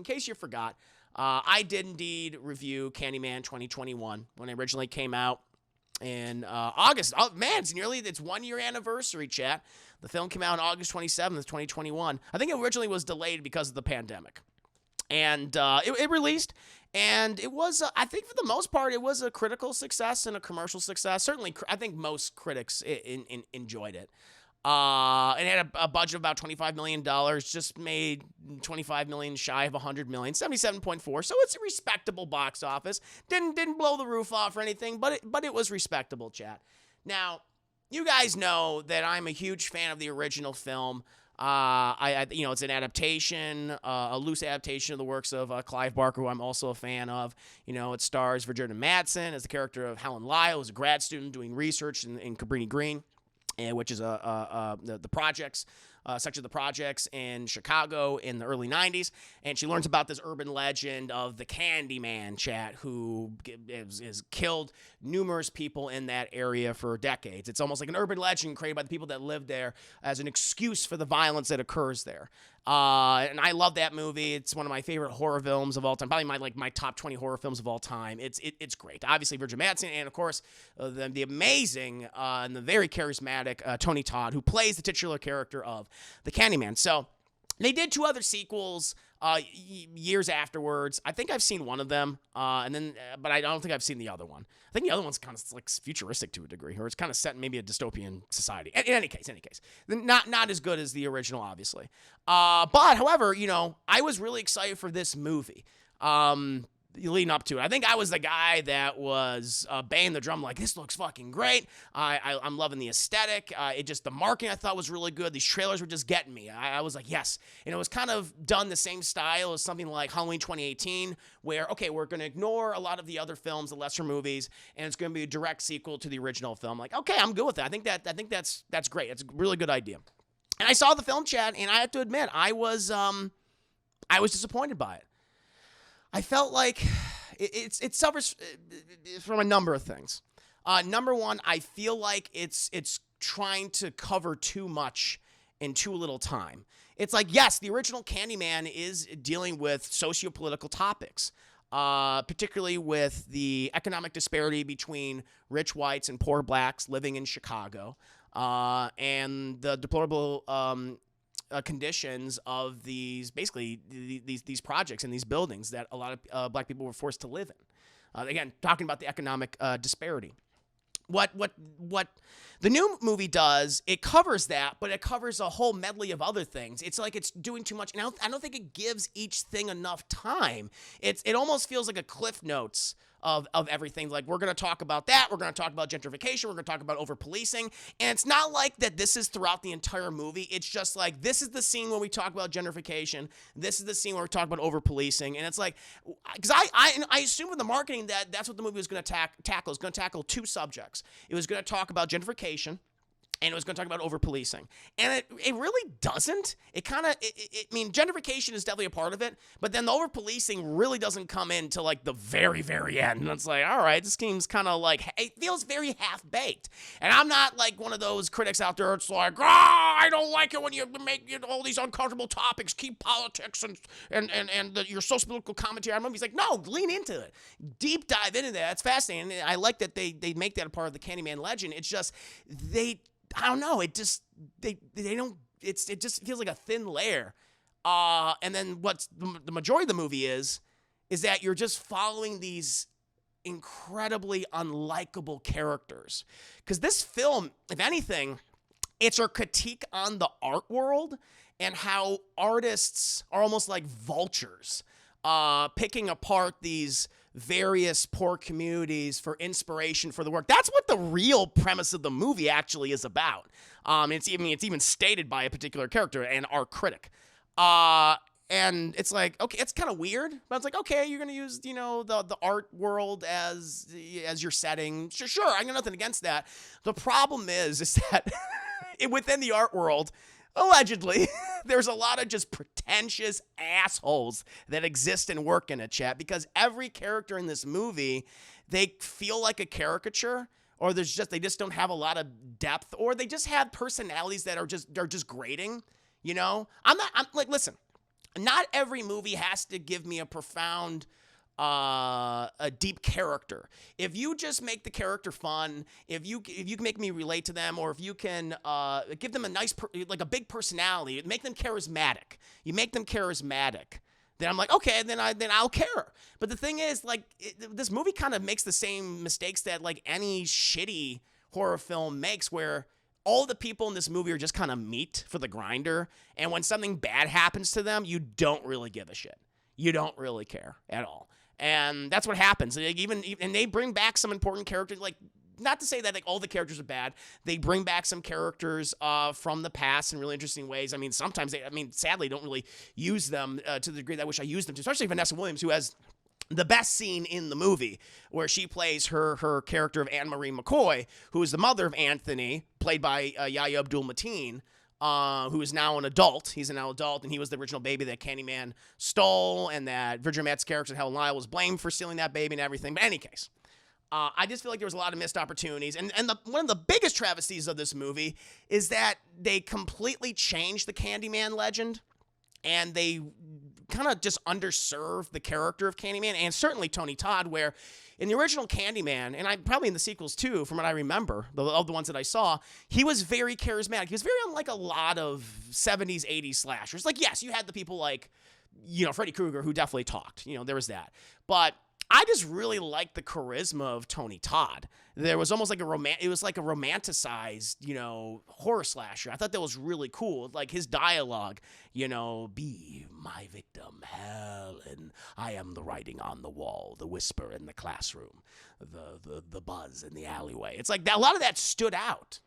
case you forgot, I did indeed review Candyman 2021 when it originally came out in August. Oh, man, it's 1 year anniversary, chat. The film came out on August 27th, 2021. I think it originally was delayed because of the pandemic. And it released, and it was, I think for the most part, it was a critical success and a commercial success. Certainly, I think most critics enjoyed it. It had a budget of about $25 million, just made $25 million shy of $100 million, 77.4. So it's a respectable box office. Didn't blow the roof off or anything, but it was respectable, chat. Now, you guys know that I'm a huge fan of the original film. It's an adaptation, a loose adaptation of the works of Clive Barker, who I'm also a fan of. It stars Jordan Madsen as the character of Helen Lyle, who's a grad student doing research in Cabrini Green, which is the projects, section of the projects in Chicago in the early 90s. And she learns about this urban legend of the Candyman, chat, who has killed numerous people in that area for decades. It's almost like an urban legend created by the people that live there as an excuse for the violence that occurs there. And I love that movie. It's one of my favorite horror films of all time. Probably my top 20 horror films of all time. It's great. Obviously, Virgin Madsen, and of course, the amazing and the very charismatic Tony Todd, who plays the titular character of the Candyman. So they did 2 other sequels years afterwards. I think I've seen one of them, but I don't think I've seen the other one. I think the other one's kind of like futuristic to a degree, or it's kind of set in maybe a dystopian society. In any case, not as good as the original, obviously. But however, I was really excited for this movie. Leading up to it, I think I was the guy that was banging the drum like, this looks fucking great. I'm loving the aesthetic. The marketing I thought was really good. These trailers were just getting me. I was like, yes. And it was kind of done the same style as something like Halloween 2018, where, okay, we're going to ignore a lot of the other films, the lesser movies, and it's going to be a direct sequel to the original film. Like, okay, I'm good with that. I think that's great. It's a really good idea. And I saw the film, chat, and I have to admit, I was disappointed by it. I felt like it suffers from a number of things. Number one, I feel like it's trying to cover too much in too little time. It's like, yes, the original Candyman is dealing with socio-political topics, particularly with the economic disparity between rich whites and poor blacks living in Chicago, and the deplorable conditions of these projects and these buildings that a lot of black people were forced to live in. Again, talking about the economic disparity. What the new movie does, it covers that, but it covers a whole medley of other things. It's like it's doing too much, and I don't think it gives each thing enough time. It almost feels like a Cliff Notes of everything. Like, we're going to talk about that. We're going to talk about gentrification. We're going to talk about over-policing. And it's not like that this is throughout the entire movie. It's just like, this is the scene where we talk about gentrification. This is the scene where we talk about over-policing. And it's like, because I assume with the marketing that that's what the movie was going to tackle. It's going to tackle 2 subjects. It was going to talk about gentrification, and it was going to talk about over-policing. And it really doesn't. Gentrification is definitely a part of it, but then the over-policing really doesn't come in till like the very, very end. And it's like, all right, this seems kind of like, it feels very half-baked. And I'm not like one of those critics out there. It's like, I don't like it when you make all these uncomfortable topics, keep politics and your social-political commentary on movies. Like, no, lean into it. Deep dive into that. It's fascinating. And I like that they make that a part of the Candyman legend. It's just, I don't know. It just they don't. It just feels like a thin layer. And then what's the majority of the movie is that you're just following these incredibly unlikable characters. Because this film, if anything, it's a critique on the art world and how artists are almost like vultures, picking apart these various poor communities for inspiration for the work. That's what the real premise of the movie actually is about. It's even stated by a particular character, an art critic. And it's like, okay, it's kind of weird, but it's like, okay, you're gonna use, the art world as your setting. Sure, I got nothing against that. The problem is that within the art world, allegedly, there's a lot of just pretentious assholes that exist and work in a chat, because every character in this movie, they feel like a caricature, or they just don't have a lot of depth, or they just have personalities that are just grating, I'm like, listen, not every movie has to give me a profound, a deep character. If you just make the character fun, if you can make me relate to them, or if you can give them a nice, like a big personality, make them charismatic. You make them charismatic. Then I'm like, okay, then I'll care. But the thing is, like, this movie kind of makes the same mistakes that like any shitty horror film makes, where all the people in this movie are just kind of meat for the grinder, and when something bad happens to them, you don't really give a shit. You don't really care at all. And that's what happens. Like, and they bring back some important characters. Like, not to say that like all the characters are bad. They bring back some characters from the past in really interesting ways. I mean, sometimes sadly, don't really use them to the degree that I wish I used them to. Especially Vanessa Williams, who has the best scene in the movie, where she plays her character of Anne Marie McCoy, who is the mother of Anthony, played by Yahya Abdul-Mateen, who is now an adult. He's an adult, and he was the original baby that Candyman stole, and that Virgin Matt's character, Helen Lyle, was blamed for stealing that baby and everything. But in any case, I just feel like there was a lot of missed opportunities. And one of the biggest travesties of this movie is that they completely changed the Candyman legend, and they kind of just underserved the character of Candyman, and certainly Tony Todd, where in the original Candyman, and probably in the sequels too, from what I remember, of the ones that I saw, he was very charismatic. He was very unlike a lot of 70s, 80s slashers. Like, yes, you had the people like, Freddy Krueger, who definitely talked. There was that. But I just really liked the charisma of Tony Todd. There was almost like it was like a romanticized, horror slasher. I thought that was really cool. Like his dialogue, be my victim, hell, and I am the writing on the wall, the whisper in the classroom, the buzz in the alleyway. It's like that, a lot of that stood out.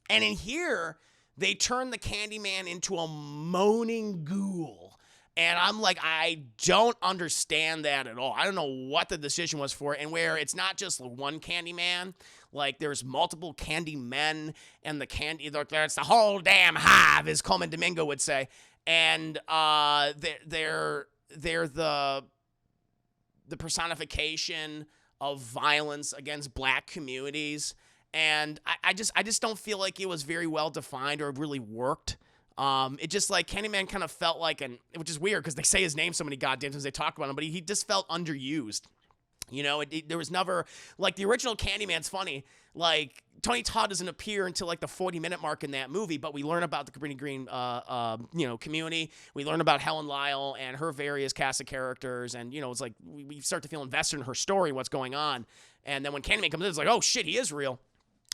And in here, they turned the Candyman into a moaning ghoul. And I'm like, I don't understand that at all. I don't know what the decision was for it, and where it's not just one Candyman. Like, there's multiple Candymen, and it's the whole damn hive, as Colman Domingo would say. And they're the personification of violence against black communities. And I just don't feel like it was very well defined or really worked. It just like Candyman kind of felt like which is weird because they say his name so many goddamn times, they talk about him, but he just felt underused. There was never, like, the original Candyman's funny. Like, Tony Todd doesn't appear until like the 40-minute mark in that movie, but we learn about the Cabrini Green, community. We learn about Helen Lyle and her various cast of characters, and it's like we start to feel invested in her story, what's going on. And then when Candyman comes in, it's like, oh shit, he is real.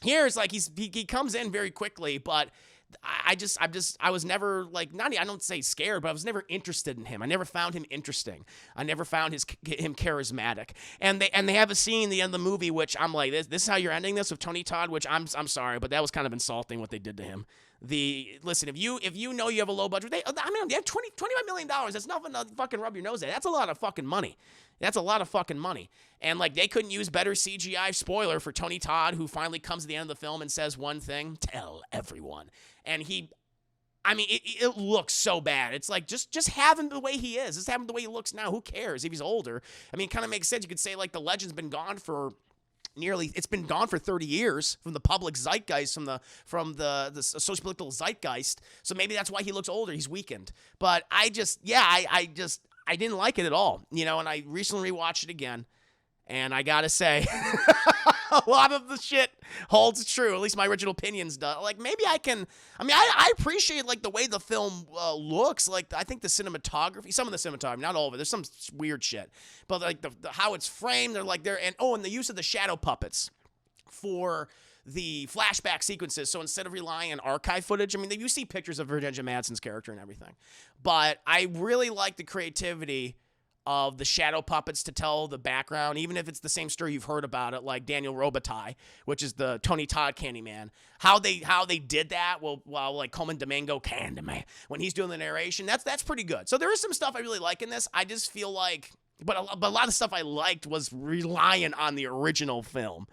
Here it's like he comes in very quickly, but I was never like, I don't say scared, but I was never interested in him. I never found him interesting. I never found him charismatic. And they have a scene in the end of the movie, which I'm like, this is how you're ending this with Tony Todd, which I'm sorry, but that was kind of insulting what they did to him. Listen, if you know you have a low budget, they have $25 million. That's nothing to fucking rub your nose at. That's a lot of fucking money. That's a lot of fucking money. And like, they couldn't use better CGI, spoiler, for Tony Todd, who finally comes to the end of the film and says one thing: tell everyone. And it looks so bad. It's like, just have him the way he is. Just have him the way he looks now. Who cares if he's older? It kind of makes sense. You could say like the legend's been gone for it's been gone for 30 years from the public zeitgeist, from the socio-political zeitgeist. So maybe that's why he looks older. He's weakened. But I didn't like it at all, and I recently rewatched it again, and I gotta say, a lot of the shit holds true. At least my original opinions do. Like, maybe I appreciate like the way the film looks. Like, I think some of the cinematography, not all of it. There's some weird shit, but like the how it's framed, and the use of the shadow puppets for the flashback sequences. So instead of relying on archive footage, you see pictures of Virginia Madsen's character and everything, but I really like the creativity of the shadow puppets to tell the background, even if it's the same story you've heard about it, like Daniel Robitaille, which is the Tony Todd Candyman. How they did that while like Colman Domingo, Candyman, when he's doing the narration, that's pretty good. So there is some stuff I really like in this. I just feel like, but a lot of stuff I liked was reliant on the original film.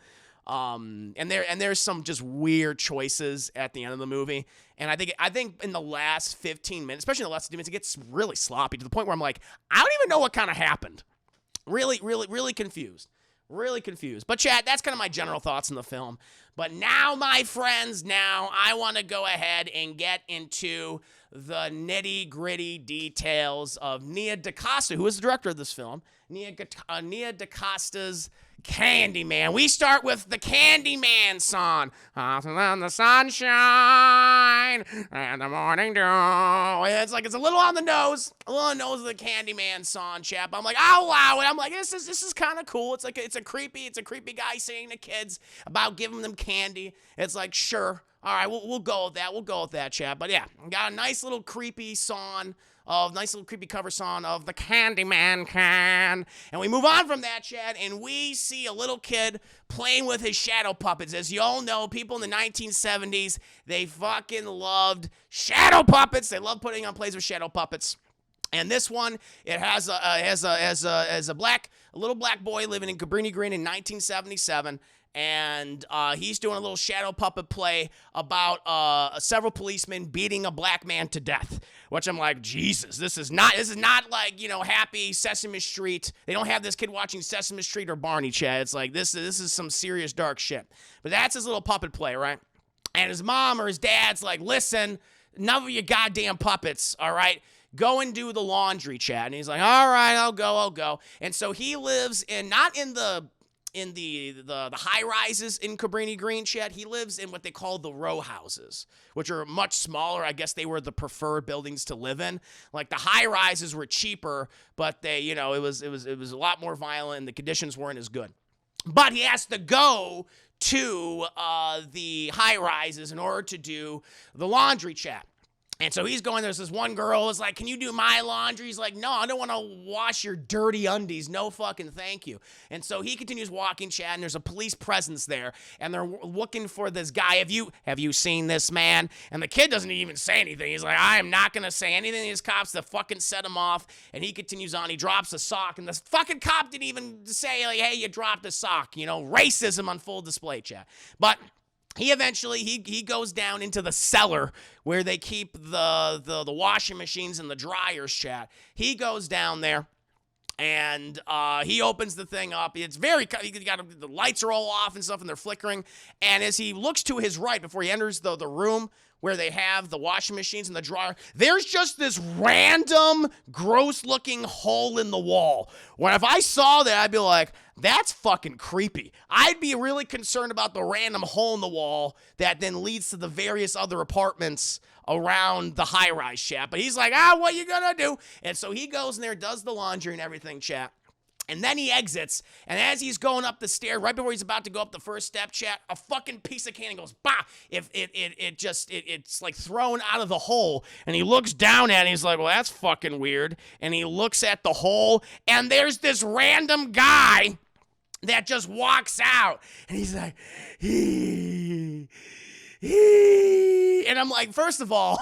And there's some just weird choices at the end of the movie. And I think in the last 15 minutes, especially in the last 15 minutes, it gets really sloppy to the point where I'm like, I don't even know what kind of happened. Really, really, really confused. Really confused. But chat, that's kind of my general thoughts on the film. But now, my friends, I want to go ahead and get into the nitty-gritty details of Nia DaCosta, who is the director of this film, Nia DaCosta's Candyman. We start with the Candyman song. On the sunshine and the morning dew. It's a little on the nose. A little on the nose of the Candyman song, chap. I'm like, I'll allow it. I'm like, this is kind of cool. It's a creepy guy singing to kids about giving them candy. It's like, sure. All right, we'll go with that. We'll go with that, chap. But yeah, got a nice little creepy cover song of the Candyman can. And we move on from that, Chad, and we see a little kid playing with his shadow puppets. As you all know, people in the 1970s, they fucking loved shadow puppets. They love putting on plays with shadow puppets. And this one, it has a little black boy living in Cabrini Green in 1977. And he's doing a little shadow puppet play about several policemen beating a black man to death. Which I'm like, Jesus, this is not like, happy Sesame Street. They don't have this kid watching Sesame Street or Barney, Chad. It's like, this is some serious dark shit. But that's his little puppet play, right? And his mom or his dad's like, listen, enough of your goddamn puppets, all right? Go and do the laundry, Chad. And he's like, all right, I'll go. And so he lives not in the high rises in Cabrini Green, Chad. He lives in what they call the row houses, which are much smaller. I guess they were the preferred buildings to live in. Like the high rises were cheaper, but they, it was a lot more violent and the conditions weren't as good. But he has to go to the high rises in order to do the laundry, Chad. And so he's going, there's this one girl is like, can you do my laundry? He's like, no, I don't want to wash your dirty undies. No fucking thank you. And so he continues walking, Chad, and there's a police presence there. And they're looking for this guy. Have you seen this man? And the kid doesn't even say anything. He's like, I am not going to say anything. These cops, the fucking set him off. And he continues on. He drops a sock. And the fucking cop didn't even say, like, hey, you dropped a sock. Racism on full display, Chad. But he eventually, he goes down into the cellar where they keep the washing machines and the dryers, Chad. He goes down there and he opens the thing up. It's the lights are all off and stuff and they're flickering. And as he looks to his right before he enters the room where they have the washing machines and the dryer, there's just this random, gross-looking hole in the wall. When if I saw that, I'd be like, that's fucking creepy. I'd be really concerned about the random hole in the wall that then leads to the various other apartments around the high-rise, chat. But he's like, what you gonna do? And so he goes in there, does the laundry and everything, chat. And then he exits, and as he's going up the stair, right before he's about to go up the first step, chat, a fucking piece of candy goes, bah! It's like thrown out of the hole, and he looks down at it, and he's like, well, that's fucking weird. And he looks at the hole, and there's this random guy that just walks out, and he's like, and I'm like, first of all,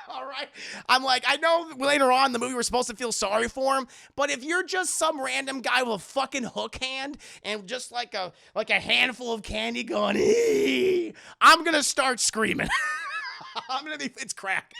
all right, I'm like, I know later on in the movie we're supposed to feel sorry for him, but if you're just some random guy with a fucking hook hand and just like a handful of candy going, I'm gonna start screaming. It's crack.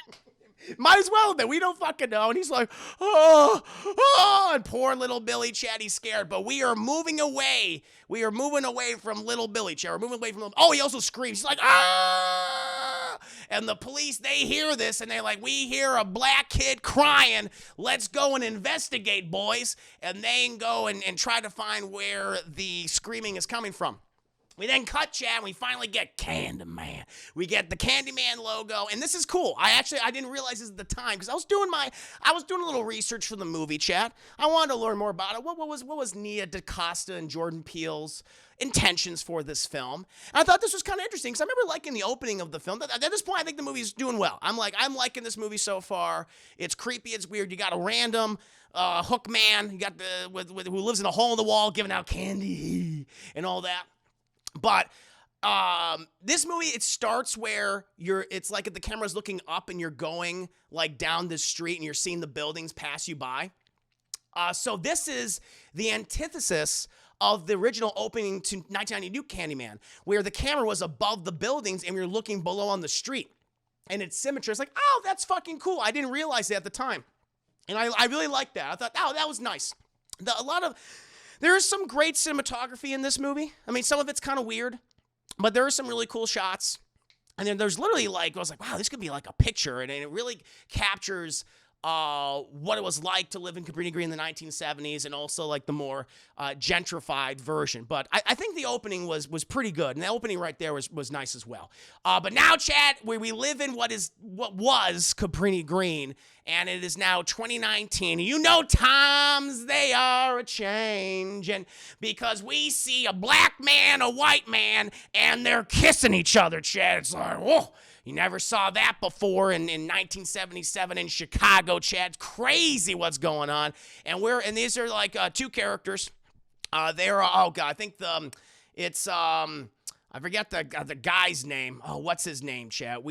Might as well then. We don't fucking know. And he's like, and poor little Billy Chad, he's scared. But we are moving away. We are moving away from little Billy Chad. We're moving away from him. Oh, he also screams. He's like, ah! And the police, they hear this, and they're like, we hear a black kid crying. Let's go and investigate, boys. And they go and try to find where the screaming is coming from. We then cut, Chad, and we finally get Candyman. We get the Candyman logo, and this is cool. I didn't realize this at the time because I was doing a little research for the movie, Chad. I wanted to learn more about it. What was Nia DaCosta and Jordan Peele's intentions for this film? And I thought this was kind of interesting because I remember liking the opening of the film. At this point, I think the movie's doing well. I'm liking this movie so far. It's creepy. It's weird. You got a random hook man. You got who lives in a hole in the wall giving out candy and all that. But this movie, it starts where it's like the camera's looking up and you're going like down this street and you're seeing the buildings pass you by. So this is the antithesis of the original opening to 1992 Candyman, where the camera was above the buildings and you're looking below on the street. And it's symmetry. It's like, oh, that's fucking cool. I didn't realize that at the time. And I really liked that. I thought, oh, that was nice. There is some great cinematography in this movie. I mean, some of it's kind of weird, but there are some really cool shots. And then there's literally like, I was like, wow, this could be like a picture. And it really captures what it was like to live in Cabrini Green in the 1970s and also like the more gentrified version. But I think the opening was pretty good. And the opening right there was nice as well. But now, Chad, we live in what was Cabrini Green, and it is now 2019. You know, times they are a changing because we see a black man, a white man, and they're kissing each other, Chad. It's like, whoa. You never saw that before in 1977 in Chicago, Chad. Crazy what's going on. And these are like two characters. They're I think it's I forget the guy's name. Oh, what's his name, Chad?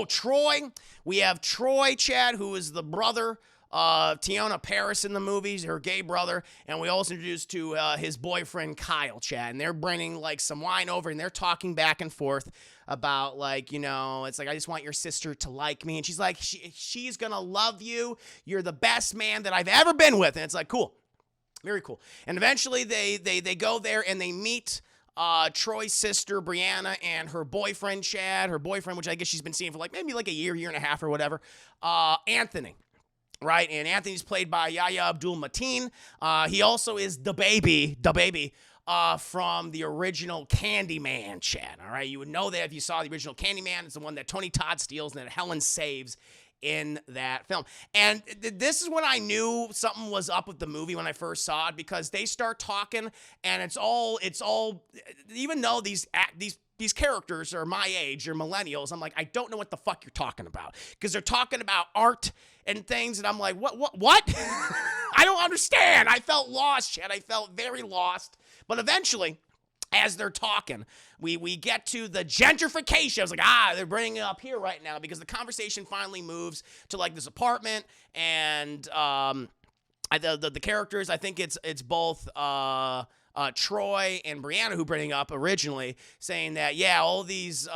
Troy. We have Troy, Chad, who is the brother Teyonah Parris in the movies, her gay brother, and we also introduced to his boyfriend Kyle, Chad, and they're bringing like some wine over, and they're talking back and forth about like, it's like, I just want your sister to like me, and she's like, she's gonna love you, you're the best man that I've ever been with, and it's like, cool, very cool. And eventually they go there and they meet Troy's sister Brianna and her boyfriend Chad, which I guess she's been seeing for like maybe like a year and a half or whatever, Anthony. Right, and Anthony's played by Yahya Abdul-Mateen. He also is the baby from the original Candyman, Chad. All right, you would know that if you saw the original Candyman. It's the one that Tony Todd steals and that Helen saves in that film. And this is when I knew something was up with the movie when I first saw it, because they start talking, and it's all. Even though these characters are my age, they're millennials, I'm like, I don't know what the fuck you're talking about, because they're talking about art and things, and I'm like, what? I don't understand. I felt lost, Chad. I felt very lost. But eventually, as they're talking, we get to the gentrification. I was like, they're bringing it up here right now, because the conversation finally moves to like this apartment, and the characters, I think it's both Troy and Brianna who bring up originally, saying that all these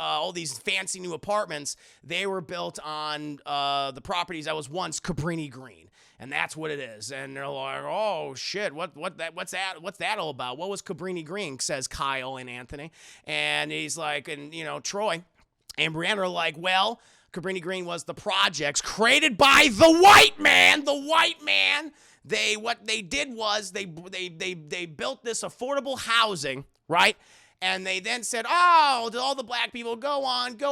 fancy new apartments, they were built on the properties that was once Cabrini Green, and that's what it is. And they're like, oh shit, what's that all about? What was Cabrini Green? Says Kyle and Anthony, and he's like, and Troy and Brianna are like, well, Cabrini Green was the projects created by the white man. What they did was they built this affordable housing, right? And they then said, oh, to all the black people, go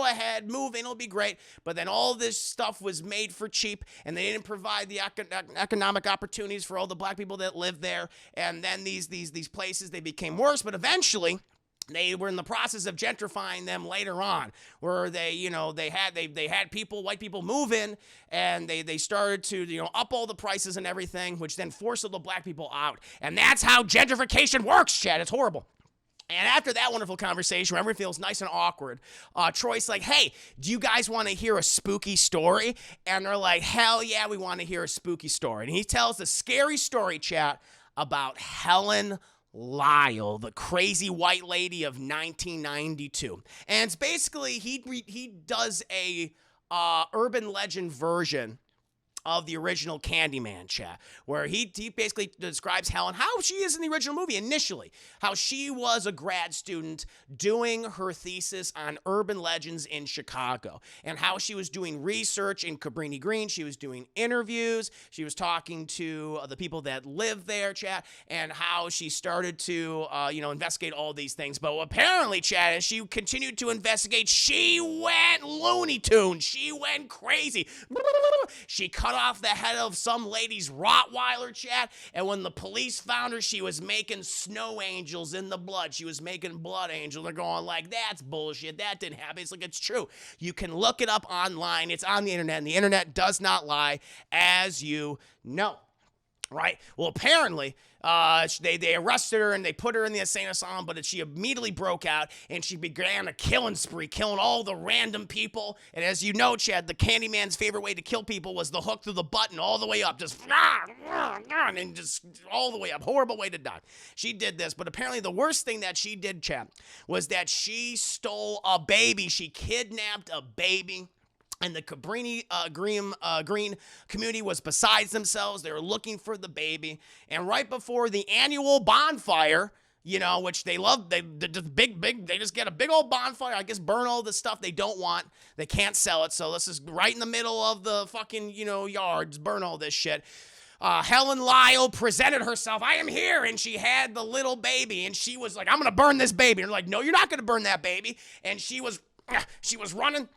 ahead, move in, it'll be great. But then all this stuff was made for cheap, and they didn't provide the economic opportunities for all the black people that live there. And then these places, they became worse. But eventually, they were in the process of gentrifying them later on, where they had white people move in, and they started to, up all the prices and everything, which then forced all the black people out. And that's how gentrification works, Chad. It's horrible. And after that wonderful conversation, where everyone feels nice and awkward, Troy's like, hey, do you guys want to hear a spooky story? And they're like, hell yeah, we want to hear a spooky story. And he tells a scary story, chat, about Helen Lyle, the crazy white lady of 1992. And it's basically, he does a urban legend version of the original Candyman, chat, where he basically describes Helen, how she is in the original movie initially, how she was a grad student doing her thesis on urban legends in Chicago, and how she was doing research in Cabrini Green. She was doing interviews, she was talking to the people that live there, chat, and how she started to investigate all these things. But apparently, chat, as she continued to investigate, she went Looney Tunes. She went crazy. She cut off the head of some lady's Rottweiler, chat, and when the police found her, she was making snow angels in the blood. She was making blood angels. They're going like, that's bullshit. That didn't happen. It's like, it's true. You can look it up online. It's on the internet, and the internet does not lie, as you know. Right? Well, apparently, they arrested her and they put her in the insane asylum, but she immediately broke out and she began a killing spree, killing all the random people. And as you know, Chad, the Candyman's favorite way to kill people was the hook through the button all the way up, just and just all the way up. Horrible way to die. She did this, but apparently the worst thing that she did, Chad, was that she stole a baby. She kidnapped a baby. And the Cabrini Green community was besides themselves. They were looking for the baby. And right before the annual bonfire, you know, which they love. They just they just get a big old bonfire. I guess burn all the stuff they don't want. They can't sell it. So this is right in the middle of the fucking, you know, yards. Burn all this shit. Helen Lyle presented herself. I am here. And she had the little baby. And she was like, I'm going to burn this baby. And they're like, no, you're not going to burn that baby. And she was running.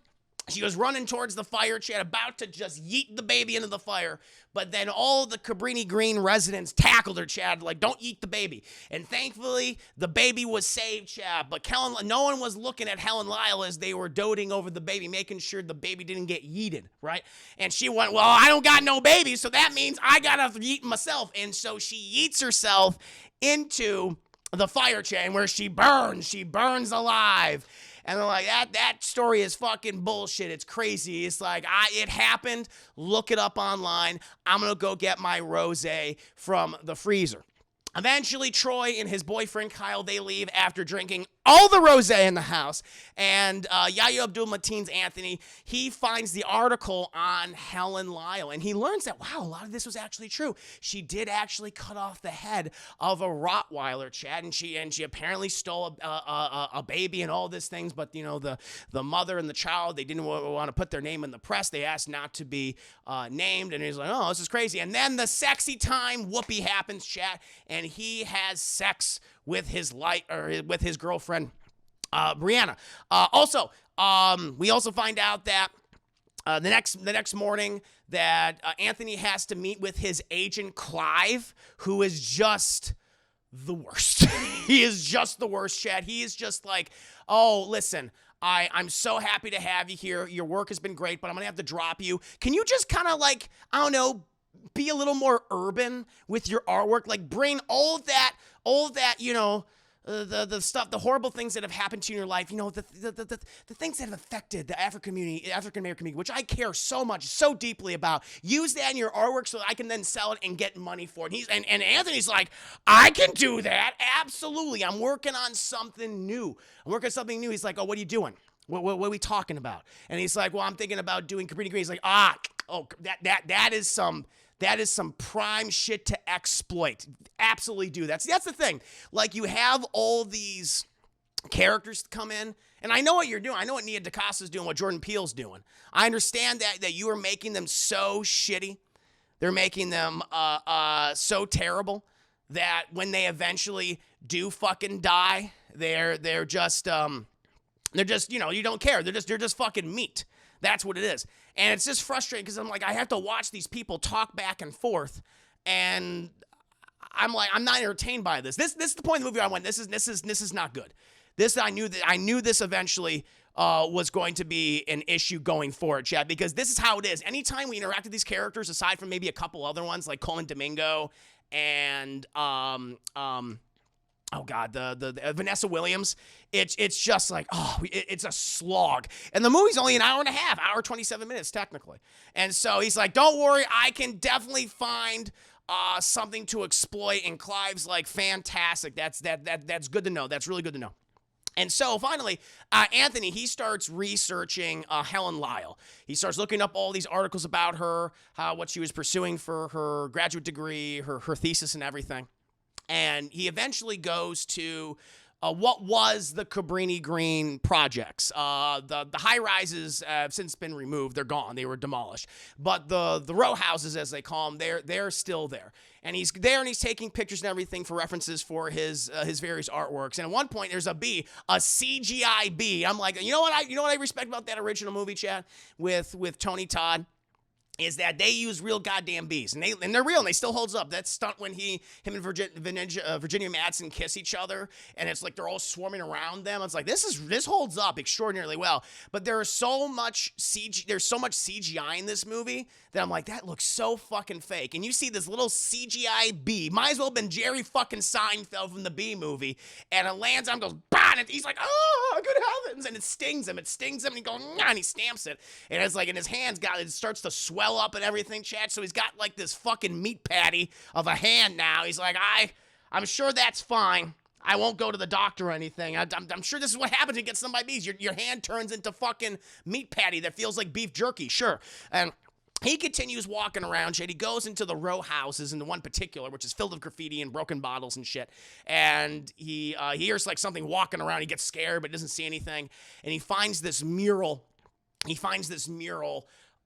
She was running towards the fire. She had about to just yeet the baby into the fire. But then all the Cabrini Green residents tackled her, Chad, like, don't eat the baby. And thankfully, the baby was saved, Chad. But no one was looking at Helen Lyle as they were doting over the baby, making sure the baby didn't get yeeted, right? And she went, well, I don't got no baby, so that means I got to yeet myself. And so she yeets herself into the fire chain where she burns alive. And they're like, that story is fucking bullshit. It's crazy. It's like, it happened. Look it up online. I'm going to go get my rosé from the freezer. Eventually, Troy and his boyfriend, Kyle, they leave after drinking all the rosé in the house. And Yahya Abdul-Mateen II, he finds the article on Helen Lyle. And he learns that, wow, a lot of this was actually true. She did actually cut off the head of a Rottweiler, Chad. And she apparently stole a baby and all these things. But, you know, the mother and the child, they didn't want to put their name in the press. They asked not to be named. And he's like, oh, this is crazy. And then the sexy time whoopee happens, Chad. And he has sex with his girlfriend, Brianna. We also find out that the next morning that Anthony has to meet with his agent Clive, who is just the worst. He is just the worst, Chad. He is just like, oh, listen, I'm so happy to have you here. Your work has been great, but I'm going to have to drop you. Can you just kind of like, I don't know, be a little more urban with your artwork? Like bring all that, you know, the stuff, the horrible things that have happened to you in your life, you know, the things that have affected the African American community, which I care so much, so deeply about. Use that in your artwork so that I can then sell it and get money for it. And Anthony's like, I can do that. Absolutely. I'm working on something new. He's like, oh, what are you doing? What are we talking about? And he's like, well, I'm thinking about doing Cabrini Green. He's like, that is some prime shit to exploit. Absolutely do. That's the thing. Like, you have all these characters come in, and I know what you're doing. I know what Nia DaCosta's doing, what Jordan Peele's doing. I understand that you are making them so shitty. They're making them so terrible that when they eventually do fucking die, they're just you know, you don't care. They're just fucking meat. That's what it is. And it's just frustrating because I'm like, I have to watch these people talk back and forth, and I'm like, I'm not entertained by this. This is the point of the movie I went, this is not good. I knew this eventually was going to be an issue going forward, Chad, because this is how it is. Anytime we interact with these characters, aside from maybe a couple other ones like Colman Domingo and oh God, the Vanessa Williams, it's just like, it's a slog. And the movie's only an hour and a half, hour 27 minutes technically. And so he's like, don't worry, I can definitely find something to exploit. And Clive's like, fantastic. That's good to know. That's really good to know. And so finally, Anthony, he starts researching Helen Lyle. He starts looking up all these articles about her, what she was pursuing for her graduate degree, her thesis and everything. And he eventually goes to what was the Cabrini Green projects. The high rises have since been removed. They're gone. They were demolished. But the row houses, as they call them, they're still there. And he's there and he's taking pictures and everything for references for his various artworks. And at one point, there's a CGI bee. I'm like, you know what I respect about that original movie, Chad, with Tony Todd, is that they use real goddamn bees. And they're real, and they still holds up. That stunt when him and Virginia Madsen kiss each other, and it's like they're all swarming around them. It's like, this holds up extraordinarily well. But there's so much CGI in this movie that I'm like, that looks so fucking fake. And you see this little CGI bee, might as well have been Jerry fucking Seinfeld from the Bee Movie, and it lands on him, goes, bah, and he's like, oh, good heavens, and it stings him, and he goes, nah, and he stamps it, and it's like in his hands, it starts to swell up and everything, Chad. So he's got like this fucking meat patty of a hand now. He's like, I'm sure that's fine. I won't go to the doctor or anything. I'm sure this is what happens when you get stung by bees. Your hand turns into fucking meat patty that feels like beef jerky. Sure. And he continues walking around shit. He goes into the row houses, into one particular, which is filled with graffiti and broken bottles and shit. And he hears like something walking around. He gets scared, but doesn't see anything. And he finds this mural.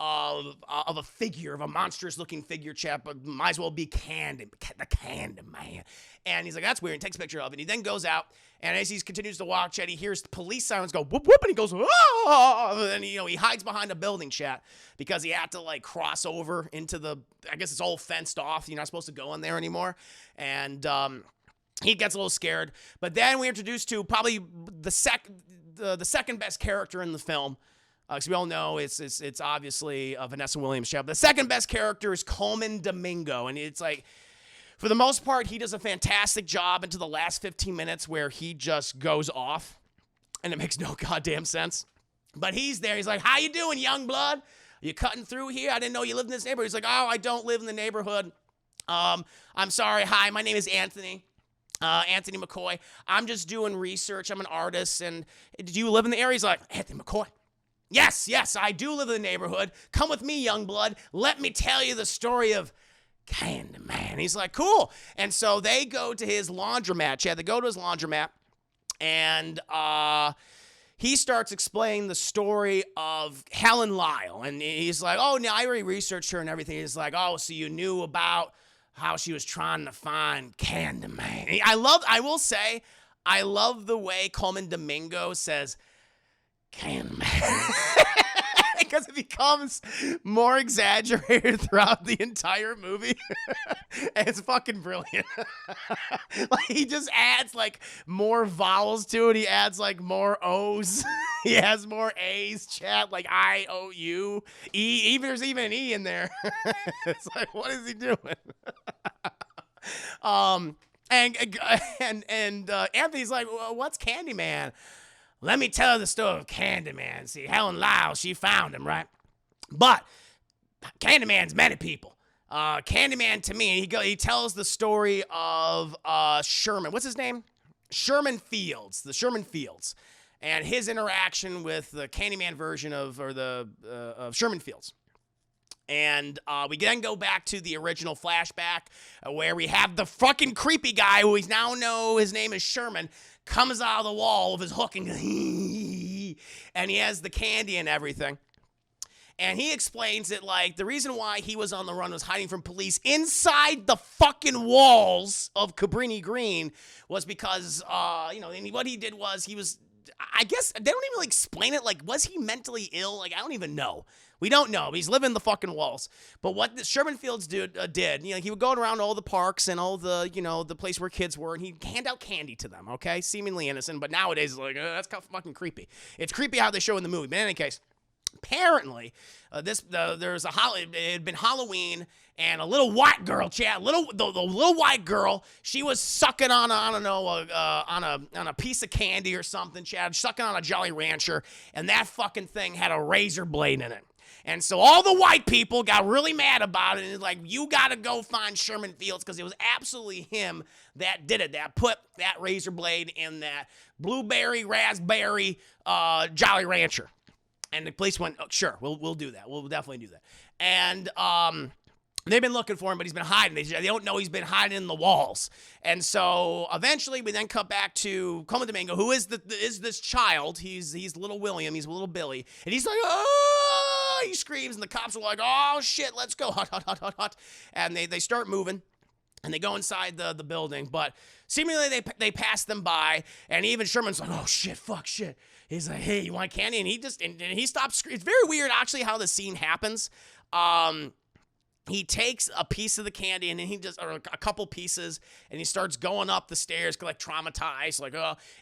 Of a figure, of a monstrous-looking figure, chap, but might as well be the Candyman. And he's like, that's weird. And takes a picture of it. And he then goes out, and as he continues to walk, chat, he hears police sirens go whoop whoop, and he goes, oh! And he hides behind a building, chat, because he had to like cross over into I guess it's all fenced off. You're not supposed to go in there anymore. And he gets a little scared. But then we're introduced to probably the second best character in the film. Because we all know it's obviously Vanessa Williams' chap. The second best character is Colman Domingo. And it's like, for the most part, he does a fantastic job into the last 15 minutes where he just goes off. And it makes no goddamn sense. But he's there. He's like, how you doing, young blood? You cutting through here? I didn't know you lived in this neighborhood. He's like, oh, I don't live in the neighborhood. I'm sorry. Hi, my name is Anthony. Anthony McCoy. I'm just doing research. I'm an artist. And do you live in the area? He's like, Anthony McCoy. Yes, I do live in the neighborhood. Come with me, young blood. Let me tell you the story of Candyman. He's like, cool. And so they go to his laundromat, Chad. They go to his laundromat, and he starts explaining the story of Helen Lyle. And he's like, oh, no, I already researched her and everything. He's like, oh, so you knew about how she was trying to find Candyman. I will say, I love the way Colman Domingo says, Candyman. Because it becomes more exaggerated throughout the entire movie. And it's fucking brilliant. Like, he just adds like more vowels to it. He adds like more O's. He has more A's, chat, like I-O-U. E, there's even an E in there. It's like, what is he doing? And Anthony's like, well, what's Candyman? Let me tell you the story of Candyman. See, Helen Lyle, she found him, right? But Candyman's many people. Candyman, to me, he tells the story of Sherman. What's his name? Sherman Fields. The Sherman Fields. And his interaction with the Candyman version of Sherman Fields. And we then go back to the original flashback where we have the fucking creepy guy who we now know his name is Sherman, comes out of the wall with his hook and he has the candy and everything. And he explains that, like, the reason why he was on the run was hiding from police inside the fucking walls of Cabrini Green was because, and what he did was I guess, they don't even like, explain it. Like, was he mentally ill? Like, I don't even know. We don't know. He's living in the fucking walls. But what the Sherman Fields did, he would go around all the parks and all the, the place where kids were, and he'd hand out candy to them, okay? Seemingly innocent, but nowadays, it's like, that's kind of fucking creepy. It's creepy how they show in the movie. But in any case, apparently, it had been Halloween, and a little white girl, Chad, the little white girl, she was sucking on a piece of candy or something, Chad, sucking on a Jolly Rancher, and that fucking thing had a razor blade in it. And so all the white people got really mad about it, and it's like, you gotta go find Sherman Fields, because it was absolutely him that did it, that put that razor blade in that blueberry, raspberry, Jolly Rancher. And the police went, oh, sure, we'll do that. We'll definitely do that. And they've been looking for him, but he's been hiding. They don't know he's been hiding in the walls. And so eventually we then cut back to Colman Domingo, who is this child. He's little William. He's little Billy. And he's like, oh, he screams. And the cops are like, oh, shit, let's go. Hot, hot, hot, hot, hot. And they start moving. And they go inside the building. But seemingly they pass them by. And even Sherman's like, oh, shit, fuck, shit. He's like, hey, you want candy? And he stops screaming. It's very weird, actually, how the scene happens. He takes a piece of the candy and then or a couple pieces, and he starts going up the stairs, like traumatized, like,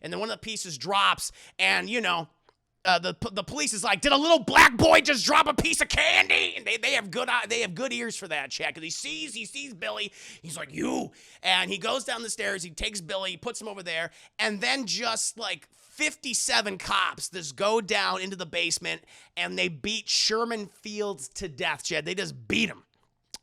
and then one of the pieces drops, and, the police is like, did a little black boy just drop a piece of candy? And they have good ears for that, Chad, because he sees Billy. He's like, you. And he goes down the stairs, he takes Billy, he puts him over there, and then just like 57 cops just go down into the basement, and they beat Sherman Fields to death, Chad. They just beat him.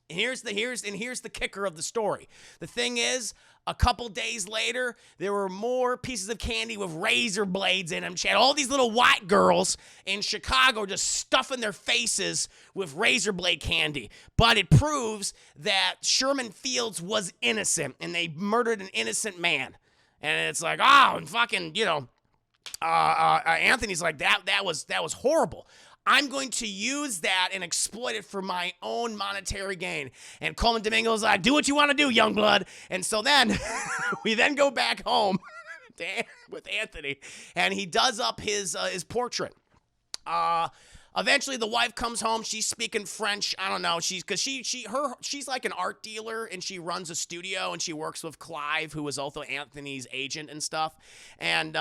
And here's the kicker of the story. The thing is, a couple days later, there were more pieces of candy with razor blades in them. She had all these little white girls in Chicago just stuffing their faces with razor blade candy. But it proves that Sherman Fields was innocent, and they murdered an innocent man. And it's like, and fucking, Anthony's like, that was horrible. I'm going to use that and exploit it for my own monetary gain. And Colman Domingo's like, do what you want to do, young blood. And so then we then go back home with Anthony, and he does up his portrait. Eventually the wife comes home. She's speaking French. I don't know. She's like an art dealer, and she runs a studio, and she works with Clive, who was also Anthony's agent and stuff. And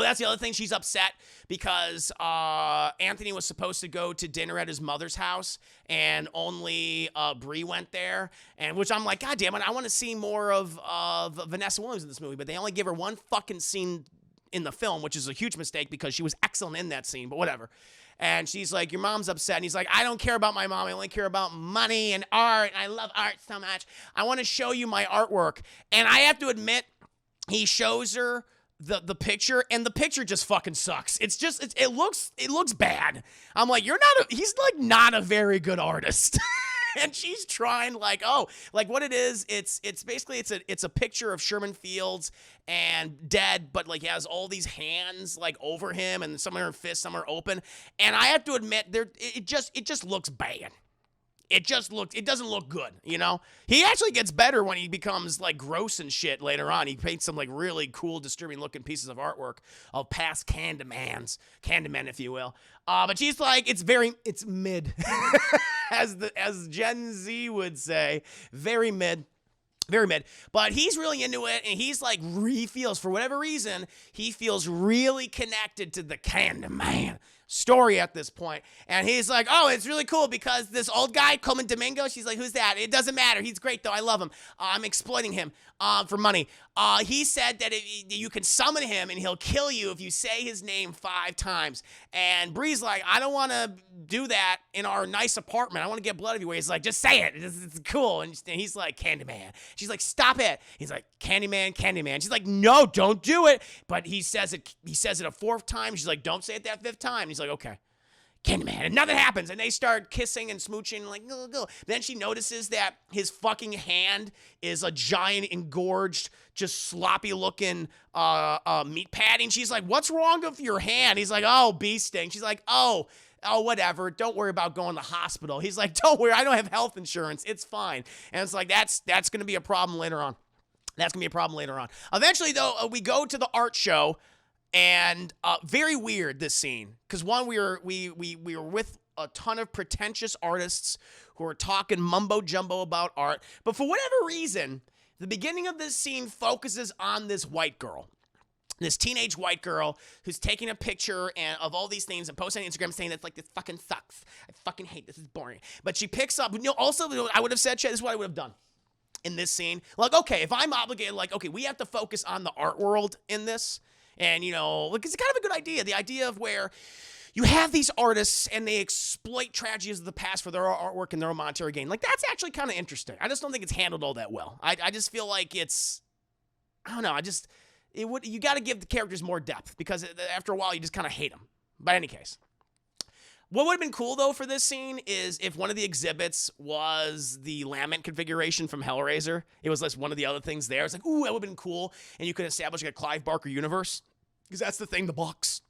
that's the other thing. She's upset because Anthony was supposed to go to dinner at his mother's house, and only Bree went there. And which I'm like, God damn it, I want to see more of Vanessa Williams in this movie, but they only give her one fucking scene in the film, which is a huge mistake because she was excellent in that scene, but whatever. And she's like, your mom's upset. And he's like, I don't care about my mom. I only care about money and art. And I love art so much. I want to show you my artwork. And I have to admit, he shows her the picture, and the picture just fucking sucks. It looks bad. I'm like, he's like not a very good artist. And she's trying like what it is, it's basically it's a picture of Sherman Fields and dead, but like he has all these hands like over him, and some are in fists, some are open. And I have to admit, it just looks bad. It doesn't look good, He actually gets better when he becomes like gross and shit later on. He paints some like really cool, disturbing looking pieces of artwork of past Candyman, if you will. But she's like, it's mid, as Gen Z would say, very mid. Very mid. But he's really into it, and he's like, for whatever reason, he feels really connected to the Candyman story at this point. And he's like, it's really cool because this old guy, Colman Domingo, she's like, who's that? It doesn't matter. He's great, though. I love him. I'm exploiting him for money. He said that you can summon him, and he'll kill you if you say his name 5 times. And Bree's like, I don't want to do that in our nice apartment. I want to get blood everywhere. He's like, just say it. It's cool. And he's like, Candyman. She's like, stop it. He's like, Candyman. She's like, no, don't do it. But he says it a 4th time. She's like, don't say it that 5th time. He's like, okay. Candyman, and nothing happens, and they start kissing and smooching, like, go. Then she notices that his fucking hand is a giant, engorged, just sloppy-looking meat patty, and she's like, what's wrong with your hand? He's like, bee sting. She's like, oh, whatever, don't worry about going to the hospital. He's like, don't worry, I don't have health insurance, it's fine. And it's like, that's going to be a problem later on. Eventually, though, we go to the art show. And very weird, this scene, because one, we were with a ton of pretentious artists who are talking mumbo jumbo about art, but for whatever reason, the beginning of this scene focuses on this white girl, this teenage white girl who's taking a picture of all these things and posting on Instagram saying that's like, this fucking sucks. I fucking hate this. Is boring. But she picks up. Also, I would have said, this is what I would have done in this scene. Like, okay, if I'm obligated, like, okay, we have to focus on the art world in this. And, like, it's kind of a good idea. The idea of where you have these artists and they exploit tragedies of the past for their artwork and their own monetary gain. Like, that's actually kind of interesting. I just don't think it's handled all that well. I just feel like it's, I don't know. You got to give the characters more depth because after a while you just kind of hate them. But in any case. What would have been cool, though, for this scene is if one of the exhibits was the lament configuration from Hellraiser. It was like one of the other things there. It's like, ooh, that would have been cool. And you could establish like a Clive Barker universe. Because that's the thing, the box,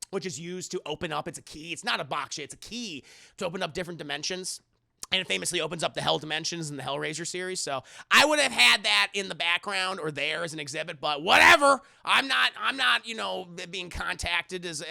which is used to open up. It's a key. It's not a box. It's a key to open up different dimensions. And it famously opens up the Hell dimensions in the Hellraiser series. So I would have had that in the background or there as an exhibit, but whatever. I'm not, being contacted as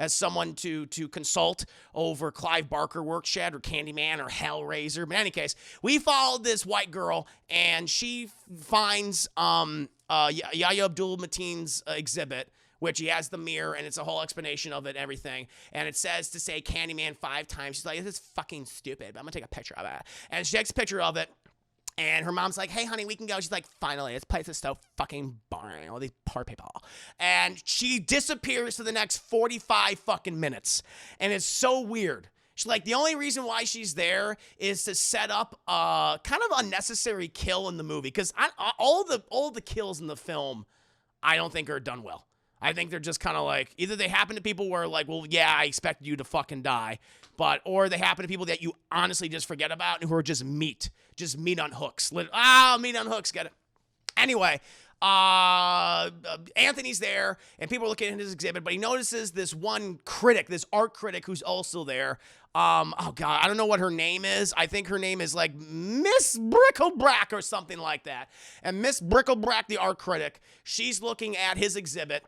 someone to consult over Clive Barker work shed or Candyman or Hellraiser. But in any case, we followed this white girl, and she finds Yahya Abdul-Mateen's exhibit, which he has the mirror, and it's a whole explanation of it and everything. And it says to say Candyman 5 times. She's like, this is fucking stupid, but I'm gonna take a picture of it. And she takes a picture of it, and her mom's like, hey, honey, we can go. She's like, finally, this place is so fucking boring. All these poor people. And she disappears for the next 45 fucking minutes. And it's so weird. She's like, the only reason why she's there is to set up a kind of unnecessary kill in the movie. Because all the kills in the film, I don't think are done well. I think they're just kind of like, either they happen to people where like, well, yeah, I expected you to fucking die. Or they happen to people that you honestly just forget about and who are just meat on hooks. Meat on hooks, get it. Anyway, Anthony's there, and people are looking at his exhibit, but he notices this one critic, this art critic who's also there. Oh God, I don't know what her name is. I think her name is like Miss Bricklebrack or something like that. And Miss Bricklebrack, the art critic, she's looking at his exhibit.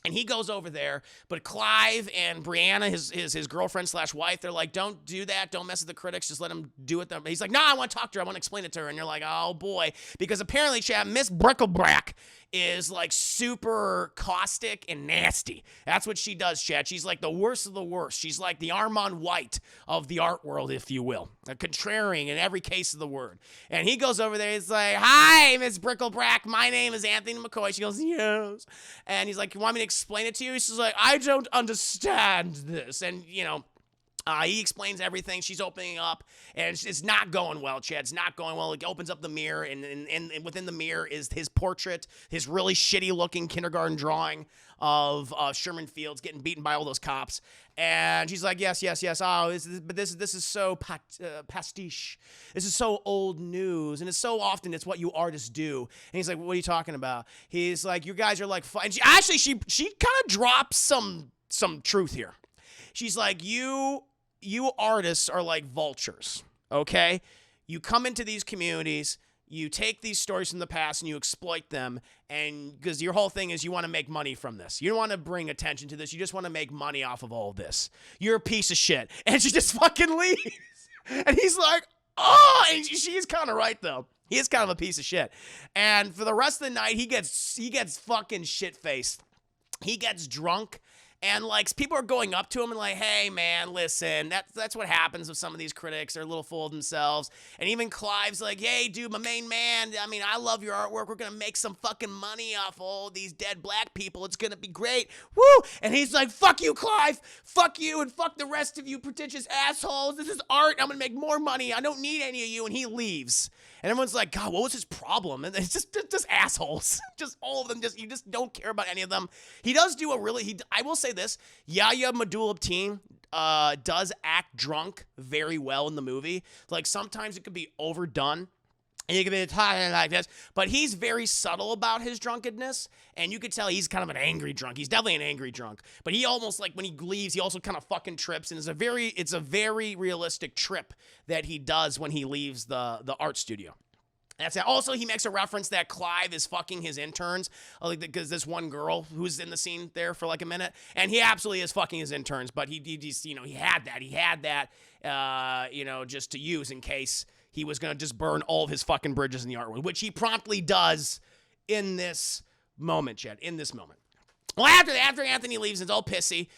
And he goes over there, but Clive and Brianna, his girlfriend / wife, they're like, don't do that. Don't mess with the critics. Just let them do it. He's like, no, I want to talk to her. I want to explain it to her. And you're like, oh, boy. Because apparently, Chad, Miss Bricklebrack is like super caustic and nasty. That's what she does, Chad. She's like the worst of the worst. She's like the Armand White of the art world, if you will. A contrarian in every case of the word. And he goes over there. He's like, hi, Miss Bricklebrack. My name is Anthony McCoy. She goes, yes. And he's like, you want me to explain it to you? She's like, I don't understand this. And, you know, he explains everything. She's opening up, and it's not going well, Chad. It's not going well. He opens up the mirror, and within the mirror is his portrait, his really shitty-looking kindergarten drawing of Sherman Fields getting beaten by all those cops. And she's like, yes. Oh, this is so pastiche. This is so old news, and it's so often it's what you artists do. And he's like, what are you talking about? He's like, you guys are like, and she kind of drops some truth here. She's like, you artists are like vultures, okay? You come into these communities, you take these stories from the past and you exploit them, and because your whole thing is you want to make money from this. You don't want to bring attention to this. You just want to make money off of all this. You're a piece of shit. And she just fucking leaves. And he's like, oh, and she's kind of right, though. He is kind of a piece of shit. And for the rest of the night, he gets fucking shit-faced. He gets drunk. And, like, people are going up to him and like, hey, man, listen, that's what happens with some of these critics. They're a little full of themselves. And even Clive's like, hey, dude, my main man, I mean, I love your artwork. We're going to make some fucking money off all these dead black people. It's going to be great. Woo! And he's like, fuck you, Clive. Fuck you and fuck the rest of you pretentious assholes. This is art. I'm going to make more money. I don't need any of you. And he leaves. And everyone's like, God, what was his problem? And it's just assholes. Just all of them. You just don't care about any of them. He does do I will say this, Yahya Abdul-Mateen does act drunk very well in the movie. Like, sometimes it could be overdone. And you can be talking like this, but he's very subtle about his drunkenness, and you could tell he's kind of an angry drunk. He's definitely an angry drunk, but he almost, like, when he leaves, he also kind of fucking trips, and it's a very realistic trip that he does when he leaves the art studio. That's it. Also, he makes a reference that Clive is fucking his interns, because this one girl who's in the scene there for like a minute, and he absolutely is fucking his interns, but he just, he had that, just to use in case he was going to just burn all of his fucking bridges in the art world, which he promptly does in this moment, Chad, in this moment. Well, after Anthony leaves, it's all pissy.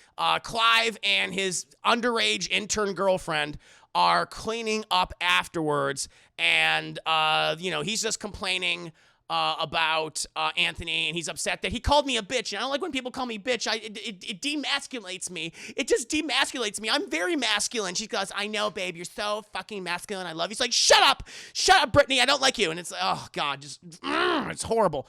Clive and his underage intern girlfriend are cleaning up afterwards, and he's just complaining about Anthony, and he's upset that he called me a bitch. And I don't like when people call me bitch. It demasculates me. It just demasculates me. I'm very masculine. She goes, I know, babe, you're so fucking masculine. I love you. He's like, shut up, Brittany. I don't like you. And it's like, oh God, it's horrible.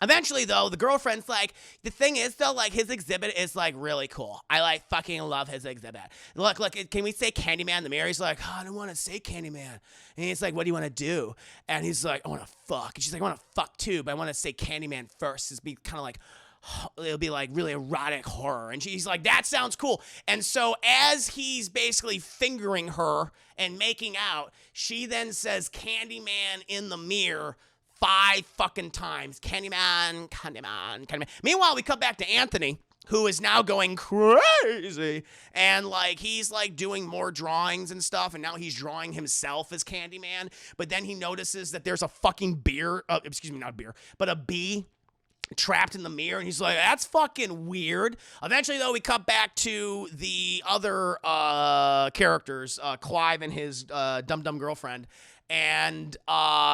Eventually, though, the girlfriend's like, the thing is, though, like, his exhibit is, like, really cool. I, like, fucking love his exhibit. Look, can we say Candyman in the mirror? He's like, oh, I don't want to say Candyman. And he's like, what do you want to do? And he's like, I want to fuck. And she's like, I want to fuck, too, but I want to say Candyman first. It'll be kind of like, it'll be, like, really erotic horror. And she's like, that sounds cool. And so as he's basically fingering her and making out, she then says Candyman in the mirror 5 fucking times. Candyman. Meanwhile, we come back to Anthony, who is now going crazy. And, like, he's, like, doing more drawings and stuff, and now he's drawing himself as Candyman. But then he notices that there's a fucking a bee trapped in the mirror, and he's like, that's fucking weird. Eventually, though, we cut back to the other characters, Clive and his dumb girlfriend. And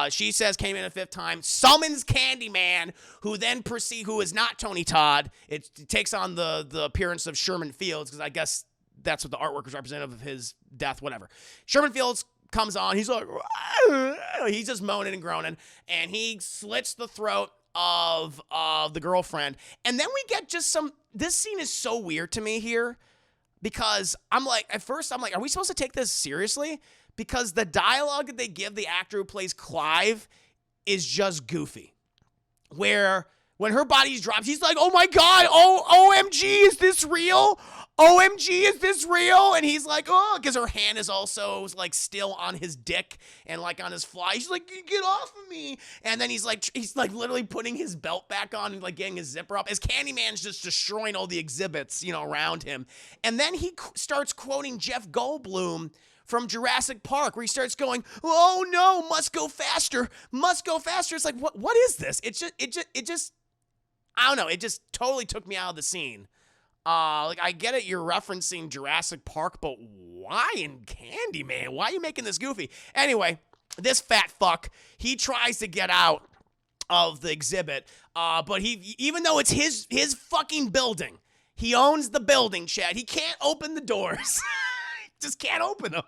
she says Candyman a 5th time, summons Candyman, who then who is not Tony Todd. It takes on the appearance of Sherman Fields, because I guess that's what the artwork is representative of his death, whatever. Sherman Fields comes on. He's like, he's just moaning and groaning, and he slits the throat of the girlfriend. And then we get just this scene is so weird to me here, because I'm like, at first I'm like, are we supposed to take this seriously? Because the dialogue that they give the actor who plays Clive is just goofy. Where when her body's dropped, he's like, oh my God, OMG, is this real? OMG, is this real? And he's like, oh, because her hand is also like still on his dick and like on his fly. She's like, get off of me. And then he's like literally putting his belt back on and like getting his zipper up as Candyman's just destroying all the exhibits, around him. And then he starts quoting Jeff Goldblum from Jurassic Park, where he starts going, oh no, must go faster. It's like, what is this? It just, I don't know. It just totally took me out of the scene. Like, I get it, you're referencing Jurassic Park, but why in Candyman? Why are you making this goofy? Anyway, this fat fuck, he tries to get out of the exhibit, but even though it's his fucking building, he owns the building, Chad. He can't open the doors. Just can't open them.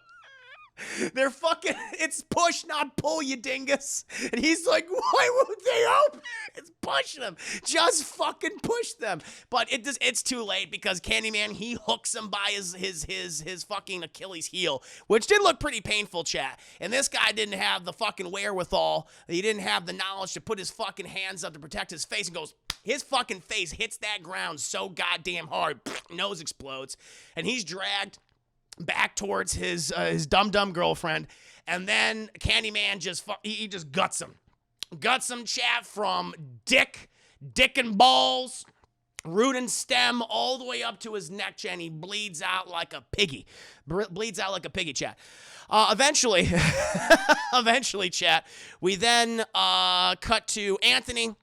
They're fucking, it's push, not pull, you dingus. And he's like, why won't they open? It's pushing them. Just fucking push them. But it's too late, because Candyman, he hooks him by his fucking Achilles heel, which did look pretty painful, chat. And this guy didn't have the fucking wherewithal. He didn't have the knowledge to put his fucking hands up to protect his face, and goes, his fucking face hits that ground so goddamn hard, nose explodes, and he's dragged back towards his dumb girlfriend, and then Candyman just guts him, chat, from dick and balls, root and stem, all the way up to his neck, chat, and he bleeds out like a piggy. Chat. Eventually, chat, we then cut to Anthony,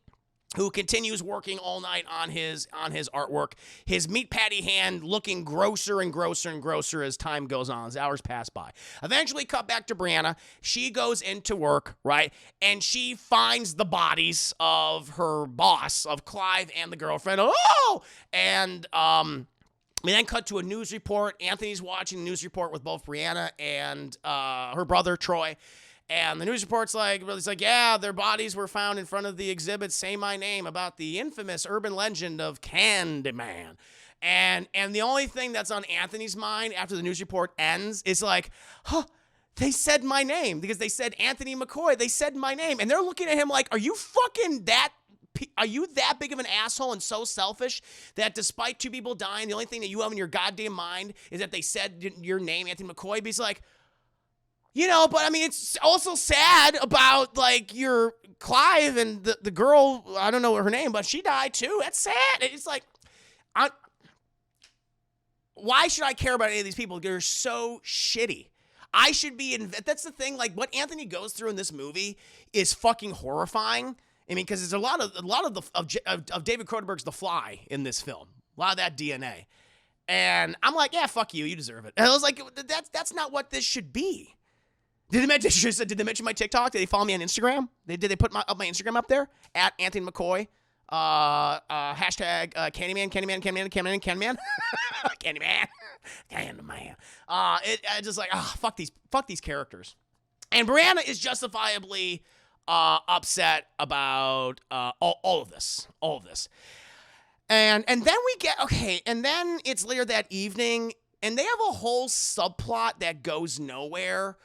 who continues working all night on his artwork. His meat patty hand looking grosser and grosser as time goes on, as hours pass by. Eventually, cut back to Brianna. She goes into work, right? And she finds the bodies of her boss, of Clive and the girlfriend. Oh! And we then cut to a news report. Anthony's watching the news report with both Brianna and her brother, Troy. And the news report's like, yeah, their bodies were found in front of the exhibit, Say My Name, about the infamous urban legend of Candyman. And the only thing that's on Anthony's mind after the news report ends is like, they said my name, because they said Anthony McCoy. They said my name. And they're looking at him like, are you that big of an asshole and so selfish that despite two people dying, the only thing that you have in your goddamn mind is that they said your name, Anthony McCoy? But he's like, but I mean, it's also sad about, like, your Clive and the girl, I don't know her name, but she died too. That's sad. It's like, why should I care about any of these people? They're so shitty. I should be, that's the thing, like, what Anthony goes through in this movie is fucking horrifying. I mean, because there's a lot of David Cronenberg's The Fly in this film. A lot of that DNA. And I'm like, yeah, fuck you. You deserve it. And I was like, that's not what this should be. Did they mention my TikTok? Did they follow me on Instagram? Did they put my Instagram up there? At Anthony McCoy. Hashtag Candyman. Candyman. I just like, fuck these characters. And Brianna is justifiably upset about all of this. And then we get, and then it's later that evening, and they have a whole subplot that goes nowhere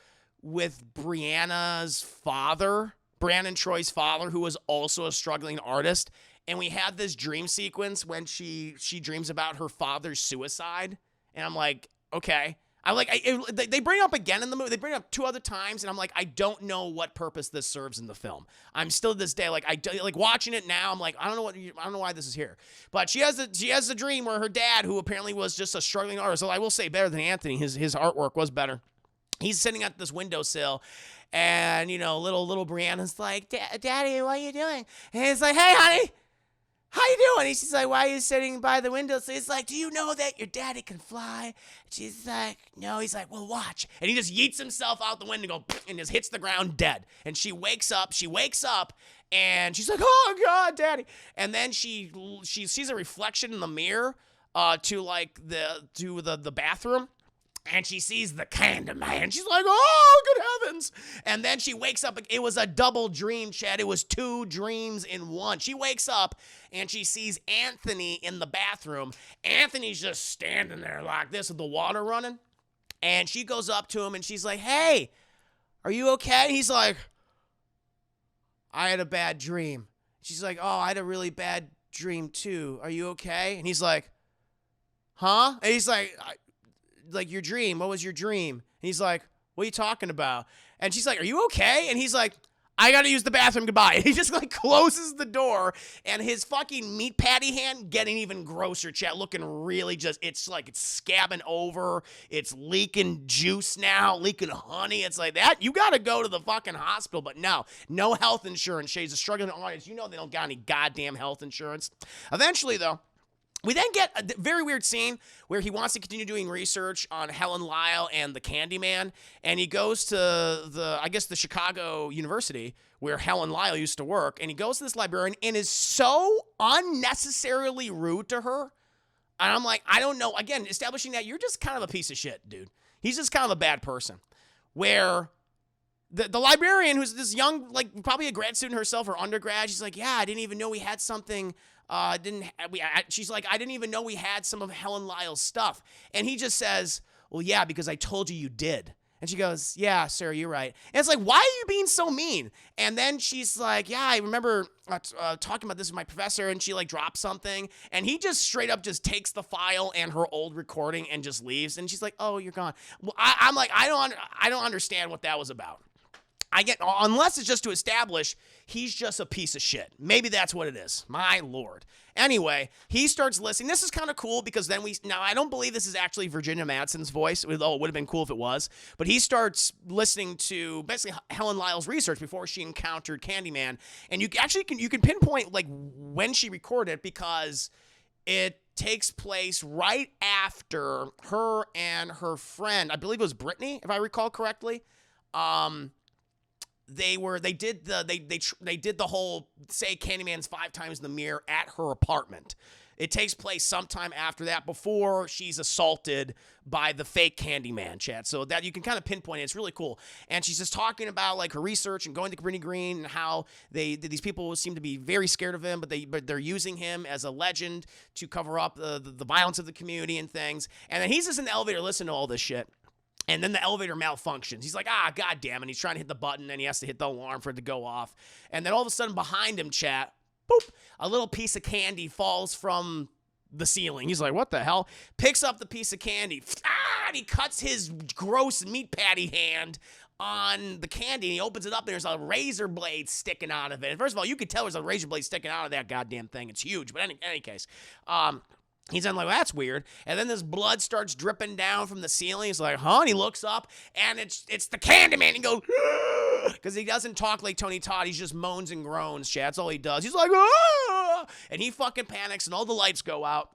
with Brianna's father, Brianna and Troy's father, who was also a struggling artist. And we have this dream sequence when she dreams about her father's suicide. And I'm like, okay. They bring it up again in the movie. They bring it up 2 other times, and I'm like, I don't know what purpose this serves in the film. I'm still to this day, like, watching it now, I'm like, I don't know why this is here. But she has a dream where her dad, who apparently was just a struggling artist, so I will say better than Anthony, his artwork was better. He's sitting at this windowsill, and, little Brianna's like, Daddy, what are you doing? And he's like, hey, honey, how you doing? She's like, why are you sitting by the window? So he's like, do you know that your daddy can fly? She's like, no. He's like, well, watch. And he just yeets himself out the window and just hits the ground dead. And she wakes up, and she's like, oh, God, Daddy. And then she sees a reflection in the mirror to like the bathroom. And she sees the Candyman. She's like, oh, good heavens. And then she wakes up. It was a double dream, Chad. It was 2 dreams in one. She wakes up and she sees Anthony in the bathroom. Anthony's just standing there like this with the water running. And she goes up to him and she's like, hey, are you okay? And he's like, I had a bad dream. She's like, oh, I had a really bad dream too. Are you okay? And he's like, huh? And he's like your dream. What was your dream? And he's like, what are you talking about? And she's like, are you okay? And he's like, I gotta use the bathroom. Goodbye. And he just like closes the door, and his fucking meat patty hand getting even grosser, chat. Looking really just, it's like it's scabbing over. It's leaking juice now, leaking honey. It's like that. You gotta go to the fucking hospital, but no health insurance. Shades a struggling audience. You know they don't got any goddamn health insurance. Eventually, though, we then get a very weird scene where he wants to continue doing research on Helen Lyle and the Candyman, and he goes to the Chicago University where Helen Lyle used to work, and he goes to this librarian and is so unnecessarily rude to her. And I'm like, I don't know. Again, establishing that you're just kind of a piece of shit, dude. He's just kind of a bad person. Where the librarian, who's this young, like probably a grad student herself or undergrad, she's like, yeah, I didn't even know we had something. She's like, I didn't even know we had some of Helen Lyle's stuff. And he just says, well, yeah, because I told you did. And she goes, yeah, sir, you're right. And it's like, why are you being so mean? And then she's like, yeah, I remember talking about this with my professor, and she like dropped something. And he just straight up just takes the file and her old recording and just leaves. And she's like, oh, you're gone. Well, I'm like, I don't understand what that was about. Unless it's just to establish he's just a piece of shit. Maybe that's what it is. My Lord. Anyway, he starts listening. This is kind of cool because then now I don't believe this is actually Virginia Madsen's voice, although it would have been cool if it was. But he starts listening to basically Helen Lyle's research before she encountered Candyman. And you can pinpoint like when she recorded it because it takes place right after her and her friend, I believe it was Brittany, if I recall correctly. They did the whole say Candyman's 5 times in the mirror at her apartment. It takes place sometime after that, before she's assaulted by the fake Candyman, chat. So that you can kind of pinpoint it. It's really cool. And she's just talking about like her research and going to Cabrini Green and how these people seem to be very scared of him, but they're using him as a legend to cover up the violence of the community and things. And then he's just in the elevator listening to all this shit. And then the elevator malfunctions. He's like, god damn it. He's trying to hit the button, and he has to hit the alarm for it to go off. And then all of a sudden behind him, chat, boop, a little piece of candy falls from the ceiling. He's like, what the hell? Picks up the piece of candy. And he cuts his gross meat patty hand on the candy, and he opens it up, and there's a razor blade sticking out of it. And first of all, you could tell there's a razor blade sticking out of that goddamn thing. It's huge. But in any case, he's then like, well, that's weird. And then this blood starts dripping down from the ceiling. He's like, huh? And he looks up, and it's the Candyman. He goes, because he doesn't talk like Tony Todd. He just moans and groans, chat. That's all he does. He's like, ah! And he fucking panics, and all the lights go out.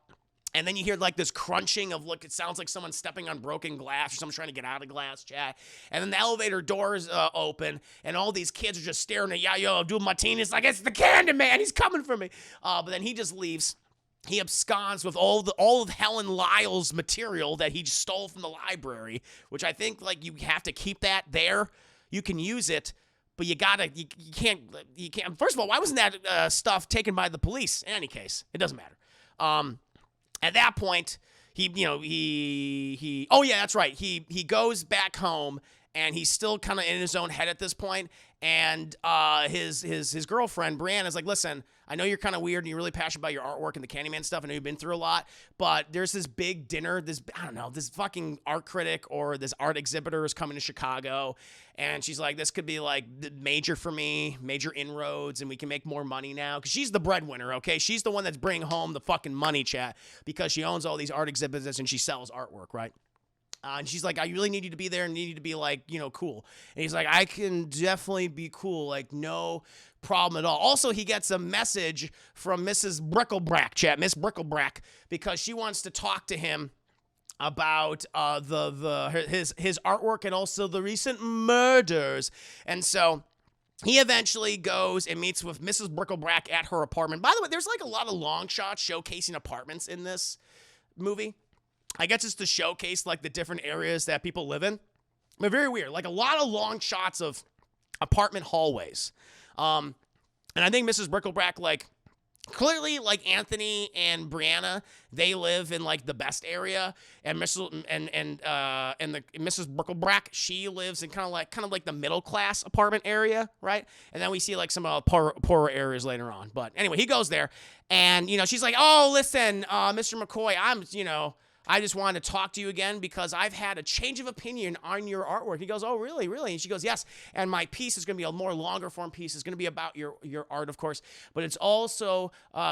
And then you hear like this crunching of, look, it sounds like someone stepping on broken glass or someone trying to get out of glass, chat. And then the elevator doors open, and all these kids are just staring at Yahya Abdul-Mateen II. It's like, it's the Candyman. He's coming for me. But then he just leaves. He absconds with all of Helen Lyle's material that he stole from the library, which I think like you have to keep that there. You can use it, but you can't. First of all, why wasn't that stuff taken by the police? In any case, it doesn't matter. At that point, oh yeah, that's right. He goes back home, and he's still kind of in his own head at this point. And his girlfriend, Brianna, is like, listen, I know you're kind of weird and you're really passionate about your artwork and the Candyman stuff. I know you've been through a lot, but there's this big dinner, this fucking art critic or this art exhibitor is coming to Chicago. And she's like, this could be like major for me, major inroads, and we can make more money now. Because she's the breadwinner, okay? She's the one that's bringing home the fucking money, chat, because she owns all these art exhibits and she sells artwork, right? And she's like, I really need you to be there and need you to be like, cool. And he's like, I can definitely be cool. Like, no problem at all. Also, he gets a message from Mrs. Bricklebrack, chat, Miss Bricklebrack, because she wants to talk to him about his artwork and also the recent murders. And so he eventually goes and meets with Mrs. Bricklebrack at her apartment. By the way, there's like a lot of long shots showcasing apartments in this movie. I guess it's to showcase like the different areas that people live in. But very weird. Like a lot of long shots of apartment hallways. And I think Mrs. Brickleback, like, clearly, like, Anthony and Brianna, they live in, like, the best area, and Mrs. Brickleback, she lives in kind of like the middle class apartment area, right? And then we see, like, some poorer areas later on. But anyway, he goes there, and, you know, she's like, oh, listen, Mr. McCoy, I just wanted to talk to you again because I've had a change of opinion on your artwork. He goes, oh, really, really? And she goes, yes. And my piece is going to be a more longer form piece. It's going to be about your art, of course, but it's also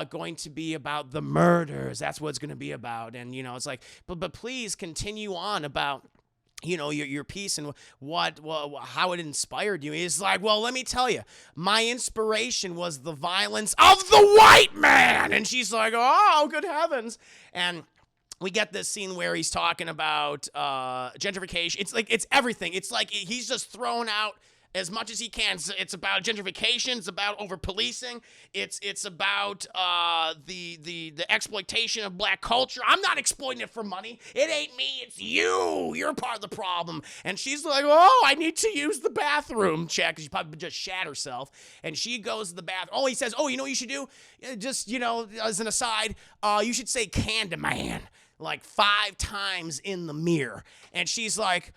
going to be about the murders. That's what it's going to be about. And, you know, it's like, but please continue on about, you know, your piece and how it inspired you. He's like, well, let me tell you, my inspiration was the violence of the white man. And she's like, oh, good heavens. And we get this scene where he's talking about gentrification. It's like, it's everything. It's like he's just throwing out as much as he can. It's about gentrification. It's about over-policing. It's about the exploitation of black culture. I'm not exploiting it for money. It ain't me. It's you. You're part of the problem. And she's like, oh, I need to use the bathroom. Check. She probably just shat herself. And she goes to the bathroom. Oh, he says, oh, you know what you should do? Just, you know, as an aside, you should say Candyman like 5 times in the mirror. And she's like,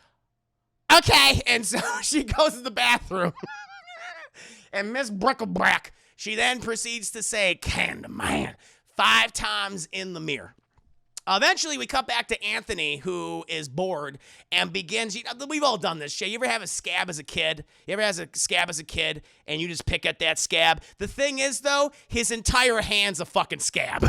okay. And so she goes to the bathroom. And Miss Brickleback, she then proceeds to say Candyman 5 times in the mirror. Eventually, we cut back to Anthony, who is bored and begins. We've all done this shit. You ever have a scab as a kid? You ever have a scab as a kid and you just pick at that scab? The thing is, though, his entire hand's a fucking scab.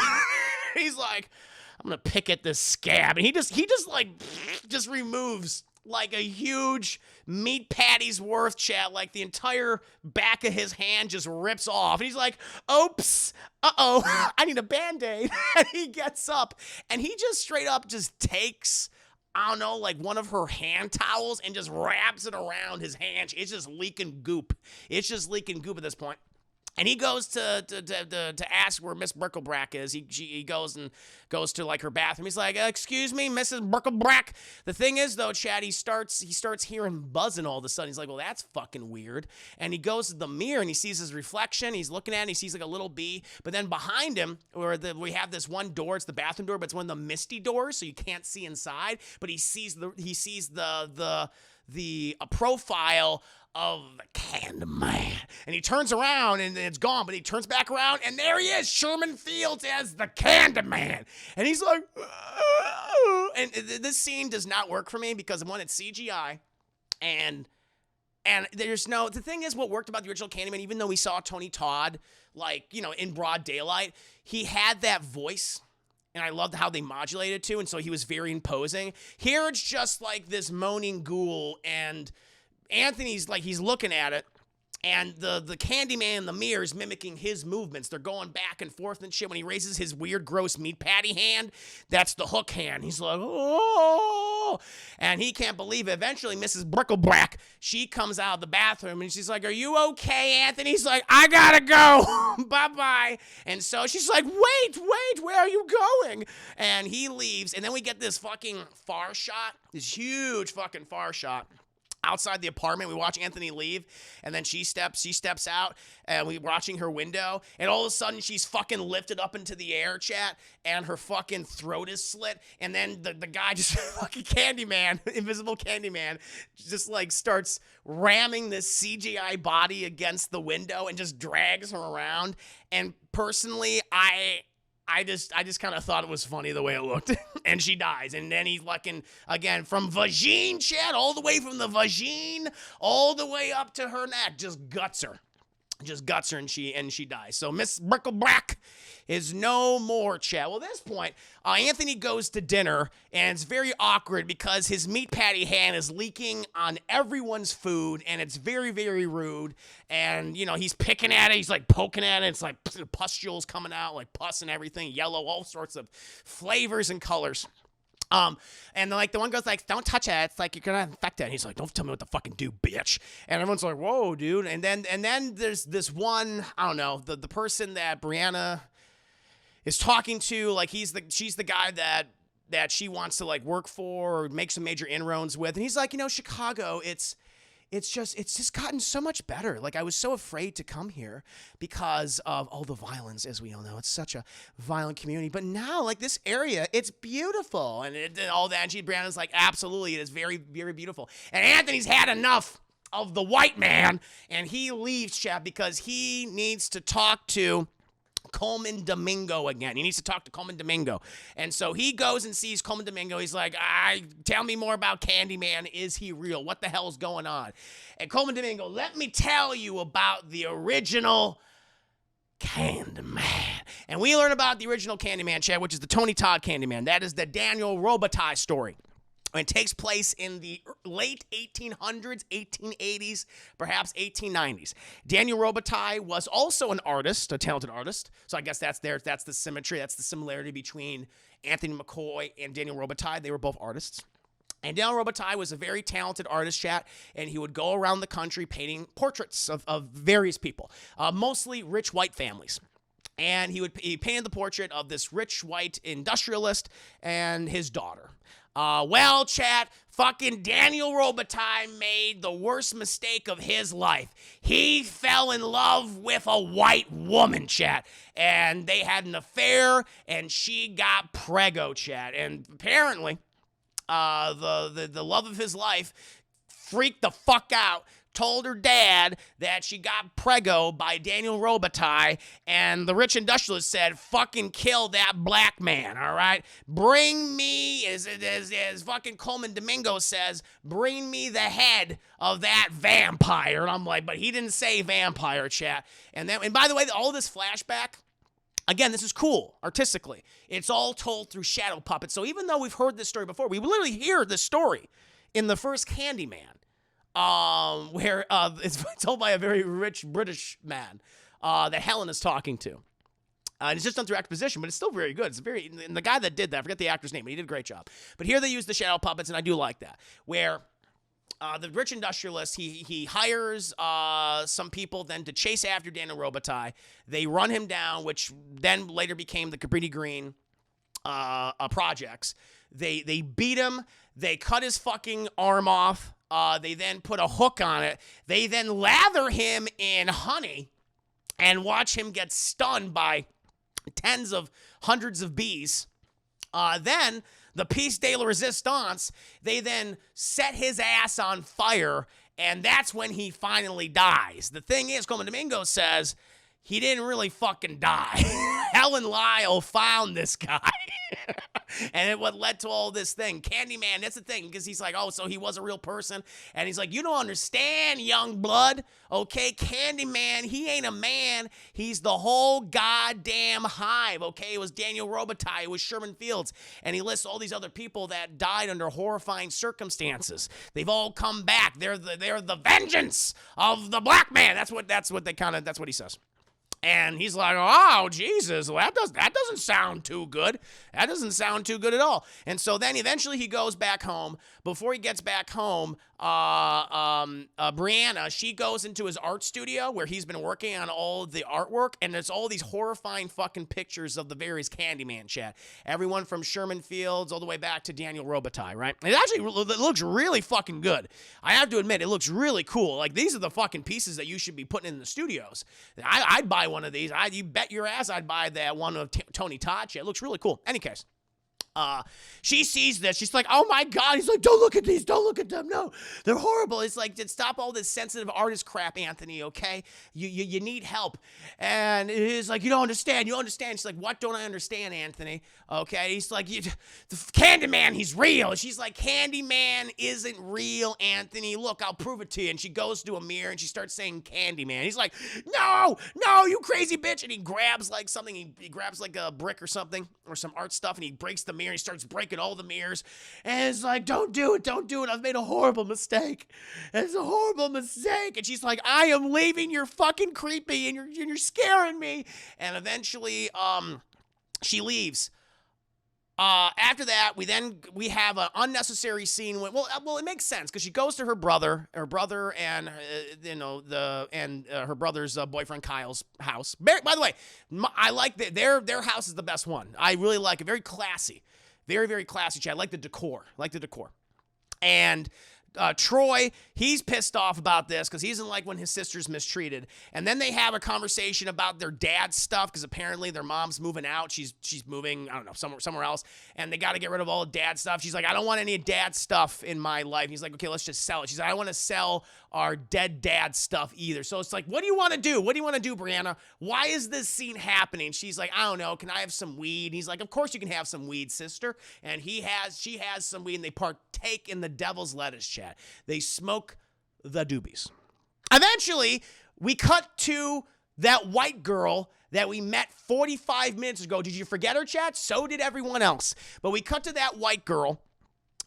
He's like, I'm gonna pick at this scab, and he just removes like a huge meat patty's worth, chat. Like the entire back of his hand just rips off, and he's like, "Oops, I need a Band-Aid." And he gets up, and he just straight up just takes, I don't know, like one of her hand towels and just wraps it around his hand. It's just leaking goop. It's just leaking goop at this point. And he goes to ask where Miss Brickleback is. He goes to like her bathroom. He's like, "Excuse me, Mrs. Brickleback." The thing is, though, Chad, he starts hearing buzzing all of a sudden. He's like, "Well, that's fucking weird." And he goes to the mirror and he sees his reflection. He's looking at it. And he sees like a little bee. But then behind him, we have this one door. It's the bathroom door, but it's one of the misty doors, so you can't see inside. But he sees the profile of the Candyman. And he turns around and it's gone, but he turns back around and there he is, Sherman Fields as the Candyman. And he's like, "Oh." And this scene does not work for me because, one, it's CGI, and there's no, the thing is, what worked about the original Candyman, even though we saw Tony Todd, like, you know, in broad daylight, he had that voice. And I loved how they modulated it too, and so he was very imposing. Here it's just like this moaning ghoul, and Anthony's like, he's looking at it, and the Candyman in the mirror is mimicking his movements. They're going back and forth and shit. When he raises his weird, gross meat patty hand, that's the hook hand. He's like, oh, and he can't believe it. Eventually, Mrs. Brickleback, she comes out of the bathroom, and she's like, "Are you okay, Anthony?" He's like, "I gotta go. Bye-bye." And so she's like, wait, where are you going? And he leaves, and then we get this fucking far shot, this huge fucking far shot. Outside the apartment, we watch Anthony leave, and then she steps out, and we're watching her window, and all of a sudden, she's fucking lifted up into the air, chat, and her fucking throat is slit, and then the guy just fucking Candyman, invisible Candyman, just like starts ramming this CGI body against the window and just drags her around, and personally, I just kind of thought it was funny the way it looked. And she dies. And then he's fucking, again, from vagine, Chad, all the way from the vagine, all the way up to her neck, just guts her. And she dies. So Miss Brickleback is no more, Chad. Well, at this point, Anthony goes to dinner, and it's very awkward because his meat patty hand is leaking on everyone's food, and it's very, very rude. And, you know, he's picking at it. He's, like, poking at it. It's like pustules coming out, like pus and everything, yellow, all sorts of flavors and colors. And like the one goes like, "Don't touch it. It's like you're gonna infect it." And he's like, "Don't tell me what to fucking do, bitch." And everyone's like, "Whoa, dude." And then there's this one, I don't know, the person that Brianna is talking to, like she's the guy that that she wants to like work for or make some major inroads with. And he's like, Chicago, it's just gotten so much better. Like, I was so afraid to come here because of all the violence, as we all know. It's such a violent community. But now, like, this area, it's beautiful. And all that. And G. Brandon's like, absolutely, it is very, very beautiful. And Anthony's had enough of the white man. And he leaves, chat, because he needs to talk to Colman Domingo again. He needs to talk to Colman Domingo. And so he goes and sees Colman Domingo. He's like, tell me more about Candyman. Is he real? What the hell is going on? And Colman Domingo, let me tell you about the original Candyman. And we learn about the original Candyman, Chad, which is the Tony Todd Candyman. That is the Daniel Robitaille story. It takes place in the late 1800s, 1880s, perhaps 1890s. Daniel Robitaille was also an artist, a talented artist. So I guess that's the symmetry, that's the similarity between Anthony McCoy and Daniel Robitaille. They were both artists. And Daniel Robitaille was a very talented artist, chat, and he would go around the country painting portraits of various people, mostly rich white families. And he painted the portrait of this rich white industrialist and his daughter. Well, chat, fucking Daniel Robitaille made the worst mistake of his life. He fell in love with a white woman, chat, and they had an affair, and she got preggo, chat. And apparently, the love of his life freaked the fuck out, told her dad that she got preggo by Daniel Robitaille, and the rich industrialist said, fucking kill that black man, all right? Bring me, as fucking Colman Domingo says, bring me the head of that vampire. And I'm like, but he didn't say vampire, chat. And by the way, all this flashback, again, this is cool, artistically. It's all told through shadow puppets. So even though we've heard this story before, we literally hear this story in the first Candyman. Where it's told by a very rich British man that Helen is talking to. And it's just done through exposition, but it's still very good. And the guy that did that, I forget the actor's name, but he did a great job. But here they use the shadow puppets, and I do like that. Where the rich industrialist, he hires some people then to chase after Daniel Robitaille. They run him down, which then later became the Cabrini Green projects. They beat him. They cut his fucking arm off. They then put a hook on it. They then lather him in honey and watch him get stung by hundreds of bees. Then, the piece de la resistance, they then set his ass on fire, and that's when he finally dies. The thing is, Colman Domingo says, he didn't really fucking die. Helen Lyle found this guy. And it what led to all this thing. Candyman, that's the thing, because he's like, oh, so he was a real person. And he's like, you don't understand, young blood. Okay, Candyman, he ain't a man. He's the whole goddamn hive. Okay, it was Daniel Robitaille. It was Sherman Fields. And he lists all these other people that died under horrifying circumstances. They've all come back. They're the vengeance of the black man. That's what he says. And he's like, oh, Jesus, well, that doesn't sound too good. That doesn't sound too good at all. And so then eventually he goes back home. Before he gets back home, Brianna, she goes into his art studio where he's been working on all the artwork, and there's all these horrifying fucking pictures of the various Candyman, chat. Everyone from Sherman Fields all the way back to Daniel Robitaille, right? It actually looks really fucking good. I have to admit, it looks really cool. Like, these are the fucking pieces that you should be putting in the studios. I'd buy one of these. You bet your ass I'd buy that one of Tony Todd. It looks really cool. Any case. She sees this. She's like, oh my God. He's like, don't look at these. Don't look at them. No, they're horrible. It's like, stop all this sensitive artist crap, Anthony, okay? You need help. And he's like, you don't understand. You understand. She's like, what don't I understand, Anthony? Okay. He's like, the Candyman, he's real. And she's like, Candyman isn't real, Anthony. Look, I'll prove it to you. And she goes to a mirror and she starts saying Candyman. He's like, no, you crazy bitch. And he grabs like something. He grabs like a brick or something or some art stuff, and he breaks the mirror. He starts breaking all the mirrors, and it's like, don't do it. I've made a horrible mistake. It's a horrible mistake. And she's like, I am leaving. You're fucking creepy, and you're scaring me. And eventually, she leaves. After that, we have an unnecessary scene. Well, it makes sense because she goes to her brother and her brother's boyfriend Kyle's house. By the way, I like their house is the best one. I really like it. Very classy. Very, very classy chat. I like the decor. And Troy, he's pissed off about this because he doesn't like when his sister's mistreated. And then they have a conversation about their dad's stuff because apparently their mom's moving out. She's moving, I don't know, somewhere else. And they got to get rid of all the dad stuff. She's like, I don't want any dad stuff in my life. He's like, okay, let's just sell it. She's like, I don't want to sell our dead dad stuff either. So it's like, what do you want to do? What do you want to do, Brianna? Why is this scene happening? She's like, I don't know. Can I have some weed? And he's like, of course you can have some weed, sister. And she has some weed, and they partake in the devil's lettuce chat. They smoke the doobies. Eventually, we cut to that white girl that we met 45 minutes ago. Did you forget her, chat? So did everyone else. But we cut to that white girl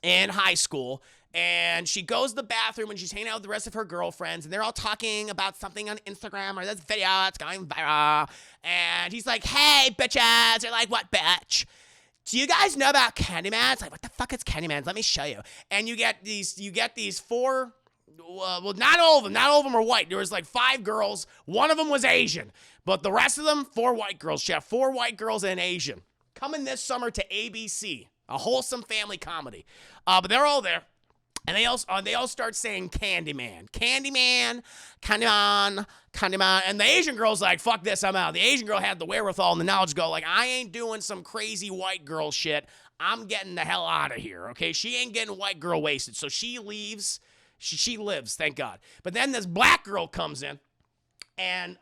in high school, and she goes to the bathroom, and she's hanging out with the rest of her girlfriends, and they're all talking about something on Instagram or this video that's going viral. And he's like, hey, bitches. They're like, what, bitch? Do you guys know about Candyman? It's like, what the fuck is Candyman? Let me show you. And you get these four, well, not all of them are white. There was like 5 girls. One of them was Asian. But the rest of them, 4 white girls, chef. 4 white girls and an Asian. Coming this summer to ABC. A wholesome family comedy. But they're all there. And they all start saying Candyman. Candyman. And the Asian girl's like, fuck this, I'm out. The Asian girl had the wherewithal and the knowledge to go, like, I ain't doing some crazy white girl shit. I'm getting the hell out of here, okay? She ain't getting white girl wasted. So she leaves. She lives, thank God. But then this black girl comes in. And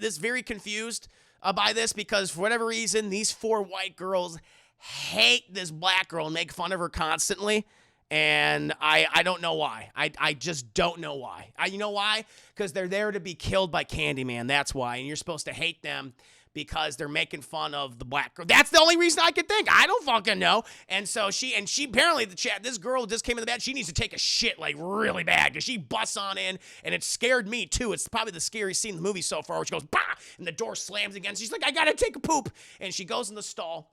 this very confused by this because for whatever reason, these 4 white girls hate this black girl and make fun of her constantly. And I don't know why. I just don't know why. You know why? Because they're there to be killed by Candyman. That's why. And you're supposed to hate them because they're making fun of the black girl. That's the only reason I could think. I don't fucking know. And so she apparently, the chat, this girl just came in the bed. She needs to take a shit like really bad because she busts on in, and it scared me too. It's probably the scariest scene in the movie so far where she goes, bah, and the door slams again. She's like, I gotta take a poop. And she goes in the stall.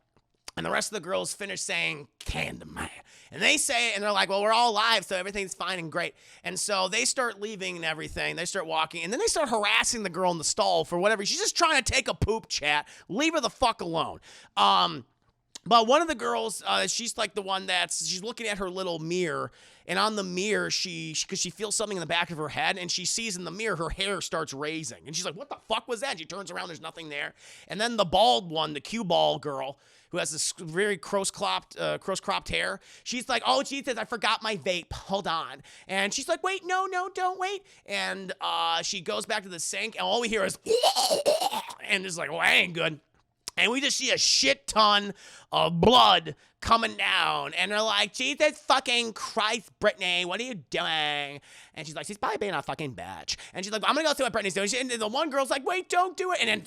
And the rest of the girls finish saying, Candyman. And they say, and they're like, well, we're all alive, so everything's fine and great. And so they start leaving and everything. They start walking. And then they start harassing the girl in the stall for whatever. She's just trying to take a poop, chat. Leave her the fuck alone. But one of the girls, she's like the one she's looking at her little mirror. And on the mirror, because she feels something in the back of her head, and she sees in the mirror her hair starts raising. And she's like, what the fuck was that? And she turns around, there's nothing there. And then the bald one, the cue ball girl, who has this very cross-cropped hair, she's like, oh, Jesus, I forgot my vape. Hold on. And she's like, wait, no, don't wait. And she goes back to the sink, and all we hear is, and it's like, well, that ain't good. And we just see a shit ton of blood coming down. And they're like, Jesus fucking Christ, Brittany, what are you doing? And she's like, she's probably being a fucking bitch. And she's like, I'm going to go see what Brittany's doing. And the one girl's like, wait, don't do it. And then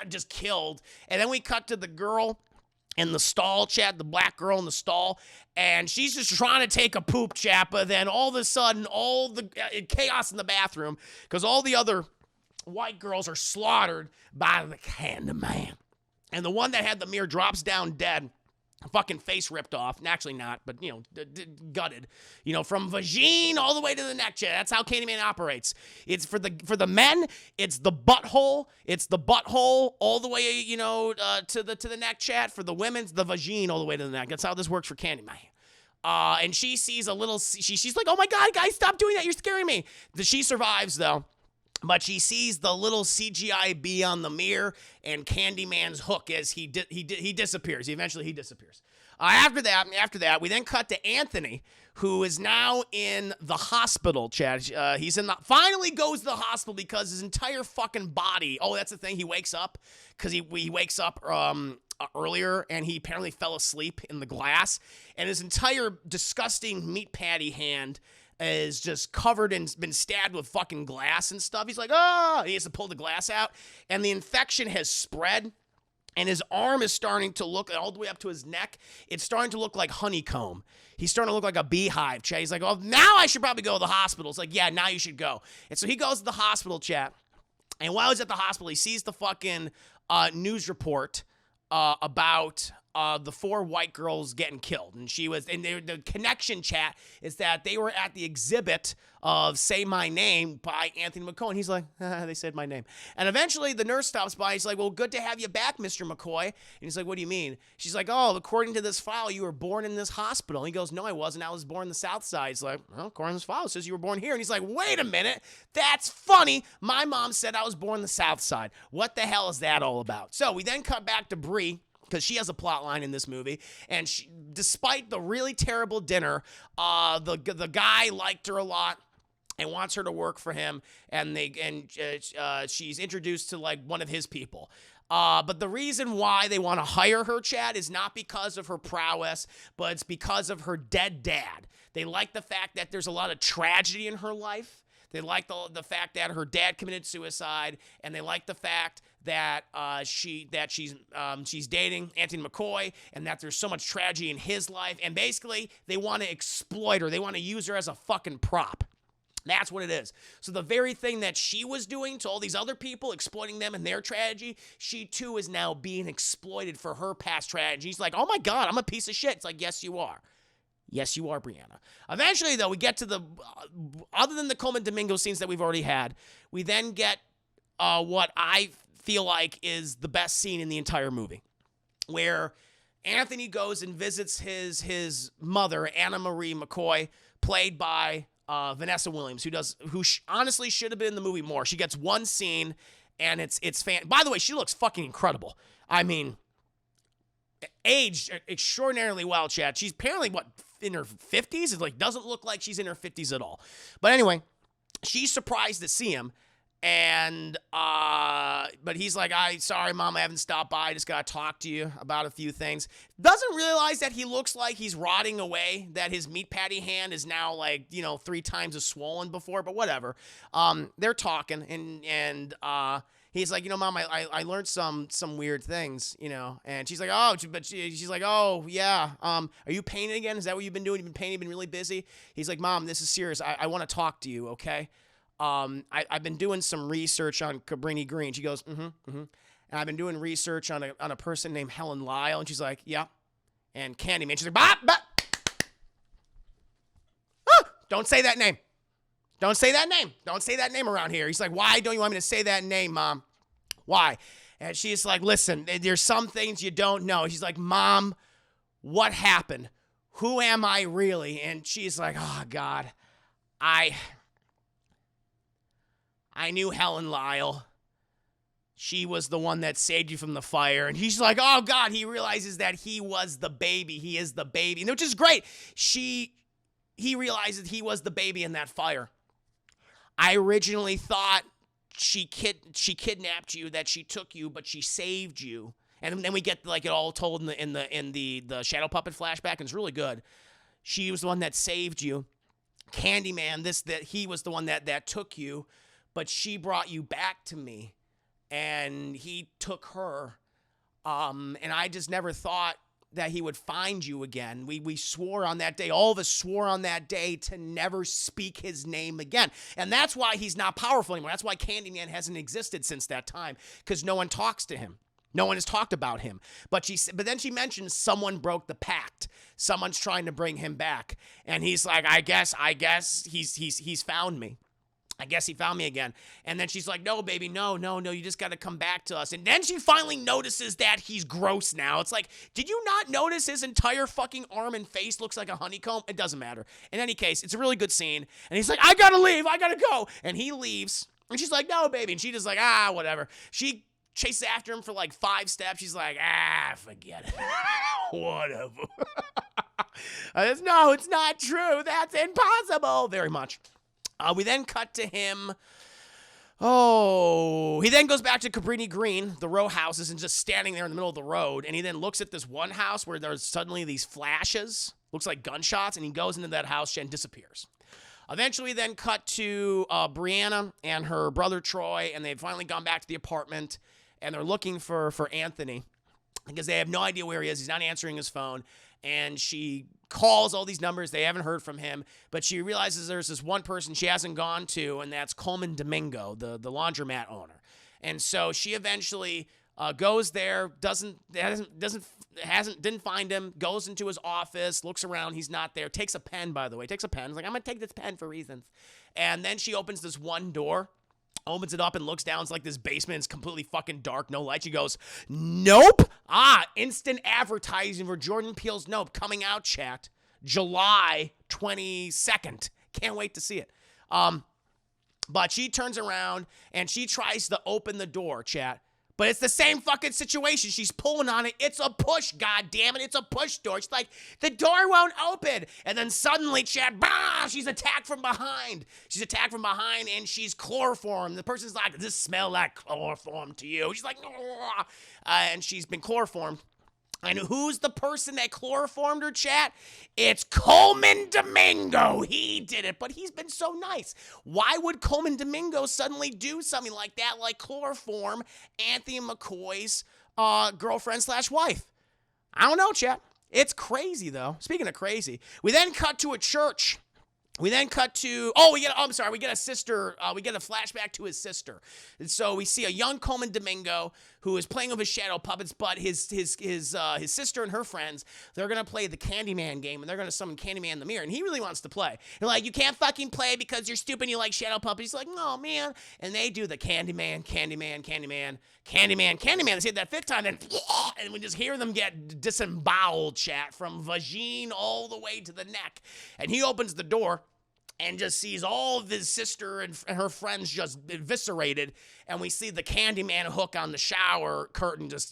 just killed. And then we cut to the girl in the stall, chat, the black girl in the stall. And she's just trying to take a poop, chat. But then all of a sudden, all the chaos in the bathroom, because all the other white girls are slaughtered by the Candyman. And the one that had the mirror drops down dead, fucking face ripped off. And actually not, but, gutted. From vagine all the way to the neck. That's how Candyman operates. It's for the men, it's the butthole. It's the butthole all the way, to the neck, chat. For the women's, the vagine all the way to the neck. That's how this works for Candyman. And she sees a little, she's like, oh my God, guys, stop doing that. You're scaring me. She survives, though. But she sees the little CGI bee on the mirror and Candyman's hook as he disappears. Eventually, he disappears. After that, we then cut to Anthony, who is now in the hospital, Chad. Finally goes to the hospital because his entire fucking body. Oh, that's the thing. He wakes up because he wakes up earlier and he apparently fell asleep in the glass, and his entire disgusting meat patty hand is just covered and been stabbed with fucking glass and stuff. He's like, oh, he has to pull the glass out, and the infection has spread, and his arm is starting to look all the way up to his neck. It's starting to look like honeycomb. He's starting to look like a beehive, chat. He's like, oh, now I should probably go to the hospital. It's like, yeah, now you should go. And so he goes to the hospital, chat, and while he's at the hospital, he sees the fucking news report about the 4 white girls getting killed. And the connection chat is that they were at the exhibit of Say My Name by Anthony McCoy. And he's like, they said my name. And eventually the nurse stops by. He's like, well, good to have you back, Mr. McCoy. And he's like, what do you mean? She's like, oh, according to this file, you were born in this hospital. And he goes, no, I wasn't. I was born in the South Side. He's like, well, according to this file, it says you were born here. And he's like, wait a minute. That's funny. My mom said I was born in the South Side. What the hell is that all about? So we then cut back to Bree, because she has a plot line in this movie, and despite the really terrible dinner, the guy liked her a lot and wants her to work for him, and she's introduced to like one of his people. But the reason why they want to hire her, Chad, is not because of her prowess, but it's because of her dead dad. They like the fact that there's a lot of tragedy in her life. They like the fact that her dad committed suicide, and they like the fact that she's dating Anthony McCoy, and that there's so much tragedy in his life. And basically, they want to exploit her. They want to use her as a fucking prop. That's what it is. So the very thing that she was doing to all these other people, exploiting them and their tragedy, she too is now being exploited for her past tragedy. He's like, oh my God, I'm a piece of shit. It's like, yes, you are. Yes, you are, Brianna. Eventually, though, we get to other than the Colman Domingo scenes that we've already had, we then get what I feel like is the best scene in the entire movie, where Anthony goes and visits his mother, Anna Marie McCoy, played by Vanessa Williams, who honestly should have been in the movie more. She gets one scene, and it's By the way, she looks fucking incredible. I mean, aged extraordinarily well, Chad. She's apparently, in her 50s? It like doesn't look like she's in her 50s at all. But anyway, she's surprised to see him. And, but he's like, sorry, Mom, I haven't stopped by. I just got to talk to you about a few things. Doesn't realize that he looks like he's rotting away, that his meat patty hand is now like, 3 times as swollen before, but whatever. They're talking, and he's like, Mom, I learned some weird things, and she's like, oh, but she's like, oh, yeah. Are you painting again? Is that what you've been doing? You've been painting, been really busy? He's like, Mom, this is serious. I want to talk to you, okay? I've been doing some research on Cabrini Green. She goes, And I've been doing research on a person named Helen Lyle. And she's like, yeah. And Candyman. She's like, don't say that name. Don't say that name. Don't say that name around here. He's like, why don't you want me to say that name, Mom? Why? And she's like, listen, there's some things you don't know. She's like, Mom, what happened? Who am I really? And she's like, oh, God, I knew Helen Lyle. She was the one that saved you from the fire. And he's like, oh, God, he realizes that he was the baby. He is the baby, and which is great. He realizes he was the baby in that fire. I originally thought she kidnapped you, that she took you, but she saved you. And then we get like it all told in the shadow puppet flashback, and it's really good. She was the one that saved you. Candyman, that he was the one that took you, but she brought you back to me, and he took her. And I just never thought that he would find you again. We swore on that day, all of us swore on that day to never speak his name again. And that's why he's not powerful anymore. That's why Candyman hasn't existed since that time, because no one talks to him. No one has talked about him. But then she mentions someone broke the pact. Someone's trying to bring him back. And he's like, I guess he's found me. I guess he found me again. And then she's like, no, baby, no, you just got to come back to us. And then she finally notices that he's gross now. It's like, did you not notice his entire fucking arm and face looks like a honeycomb? It doesn't matter. In any case, it's a really good scene. And he's like, I got to leave. I got to go. And he leaves. And she's like, no, baby. And she just like, whatever. She chases after him for like 5 steps. She's like, forget it. Whatever. No, it's not true. That's impossible. Very much. We then cut to him. He then goes back to Cabrini Green, the row houses, and just standing there in the middle of the road. And he then looks at this one house where there's suddenly these flashes, looks like gunshots, and he goes into that house and disappears. Eventually, we then cut to Brianna and her brother Troy, and they've finally gone back to the apartment, and they're looking for Anthony because they have no idea where he is. He's not answering his phone. And she calls all these numbers. They haven't heard from him. But she realizes there's this one person she hasn't gone to, and that's Colman Domingo, the laundromat owner. And so she eventually Goes there, didn't find him, goes into his office, looks around, he's not there, takes a pen, by the way, He's like, I'm gonna take this pen for reasons. And then she opens this one door, opens it up and looks down. It's like this basement. It's completely fucking dark, no light. She goes, nope. Instant advertising for Jordan Peele's Nope coming out, chat, July 22nd. Can't wait to see it. But she turns around and she tries to open the door, chat. But it's the same fucking situation. She's pulling on it. It's a push, goddammit. It's a push door. She's like, the door won't open. And then suddenly, chat, bah, she's attacked from behind. And she's chloroformed. The person's like, does this smell like chloroform to you? She's like, and she's been chloroformed. And who's the person that chloroformed her, chat? It's Colman Domingo. He did it, but he's been so nice. Why would Colman Domingo suddenly do something like that, like chloroform Anthony McCoy's girlfriend/wife? I don't know, chat. It's crazy, though. Speaking of crazy, we then cut to a church. We then cut to, we get a sister, we get a flashback to his sister. And so we see a young Colman Domingo who is playing with his shadow puppets, but his sister and her friends, they're going to play the Candyman game, and they're going to summon Candyman in the mirror, and he really wants to play. They're like, you can't fucking play because you're stupid and you like shadow puppets. He's like, no, man. And they do the Candyman. They say that fifth time, and we just hear them get disemboweled, chat, from vagine all the way to the neck. And he opens the door and just sees all of his sister and her friends just eviscerated, and we see the Candyman hook on the shower curtain just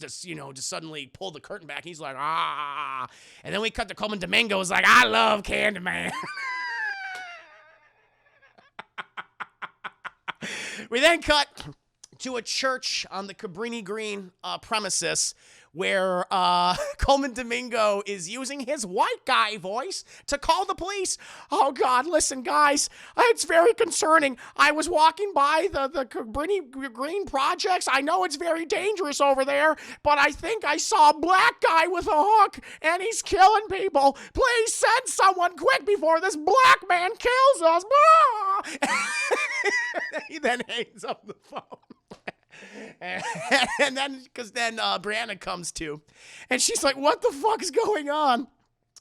suddenly pull the curtain back. He's like, and then we cut to Colman Domingo. Is like, I love Candyman. We then cut to a church on the Cabrini Green premises where Colman Domingo is using his white guy voice to call the police. Oh, God, listen, guys, it's very concerning. I was walking by the Cabrini Green projects. I know it's very dangerous over there, but I think I saw a black guy with a hook, and he's killing people. Please send someone quick before this black man kills us. He then hangs up the phone. And then, because then Brianna comes to, and she's like, what the fuck is going on?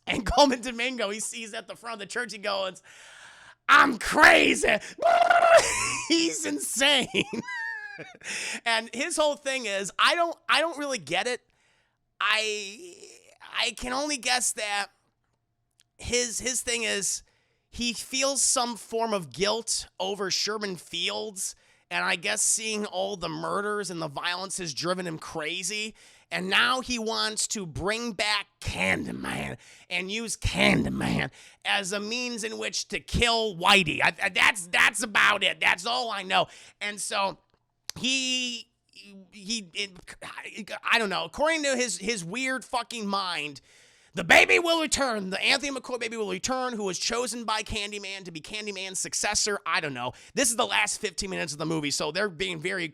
And Colman Domingo, he sees at the front of the church, he goes, I'm crazy. He's insane. And his whole thing is, I don't really get it. I can only guess that his thing is he feels some form of guilt over Sherman Fields. And I guess seeing all the murders and the violence has driven him crazy. And now he wants to bring back Candyman and use Candyman as a means in which to kill Whitey. That's about it. That's all I know. And so I don't know. According to his weird fucking mind, the baby will return. The Anthony McCoy baby will return, who was chosen by Candyman to be Candyman's successor. I don't know. This is the last 15 minutes of the movie, so they're being very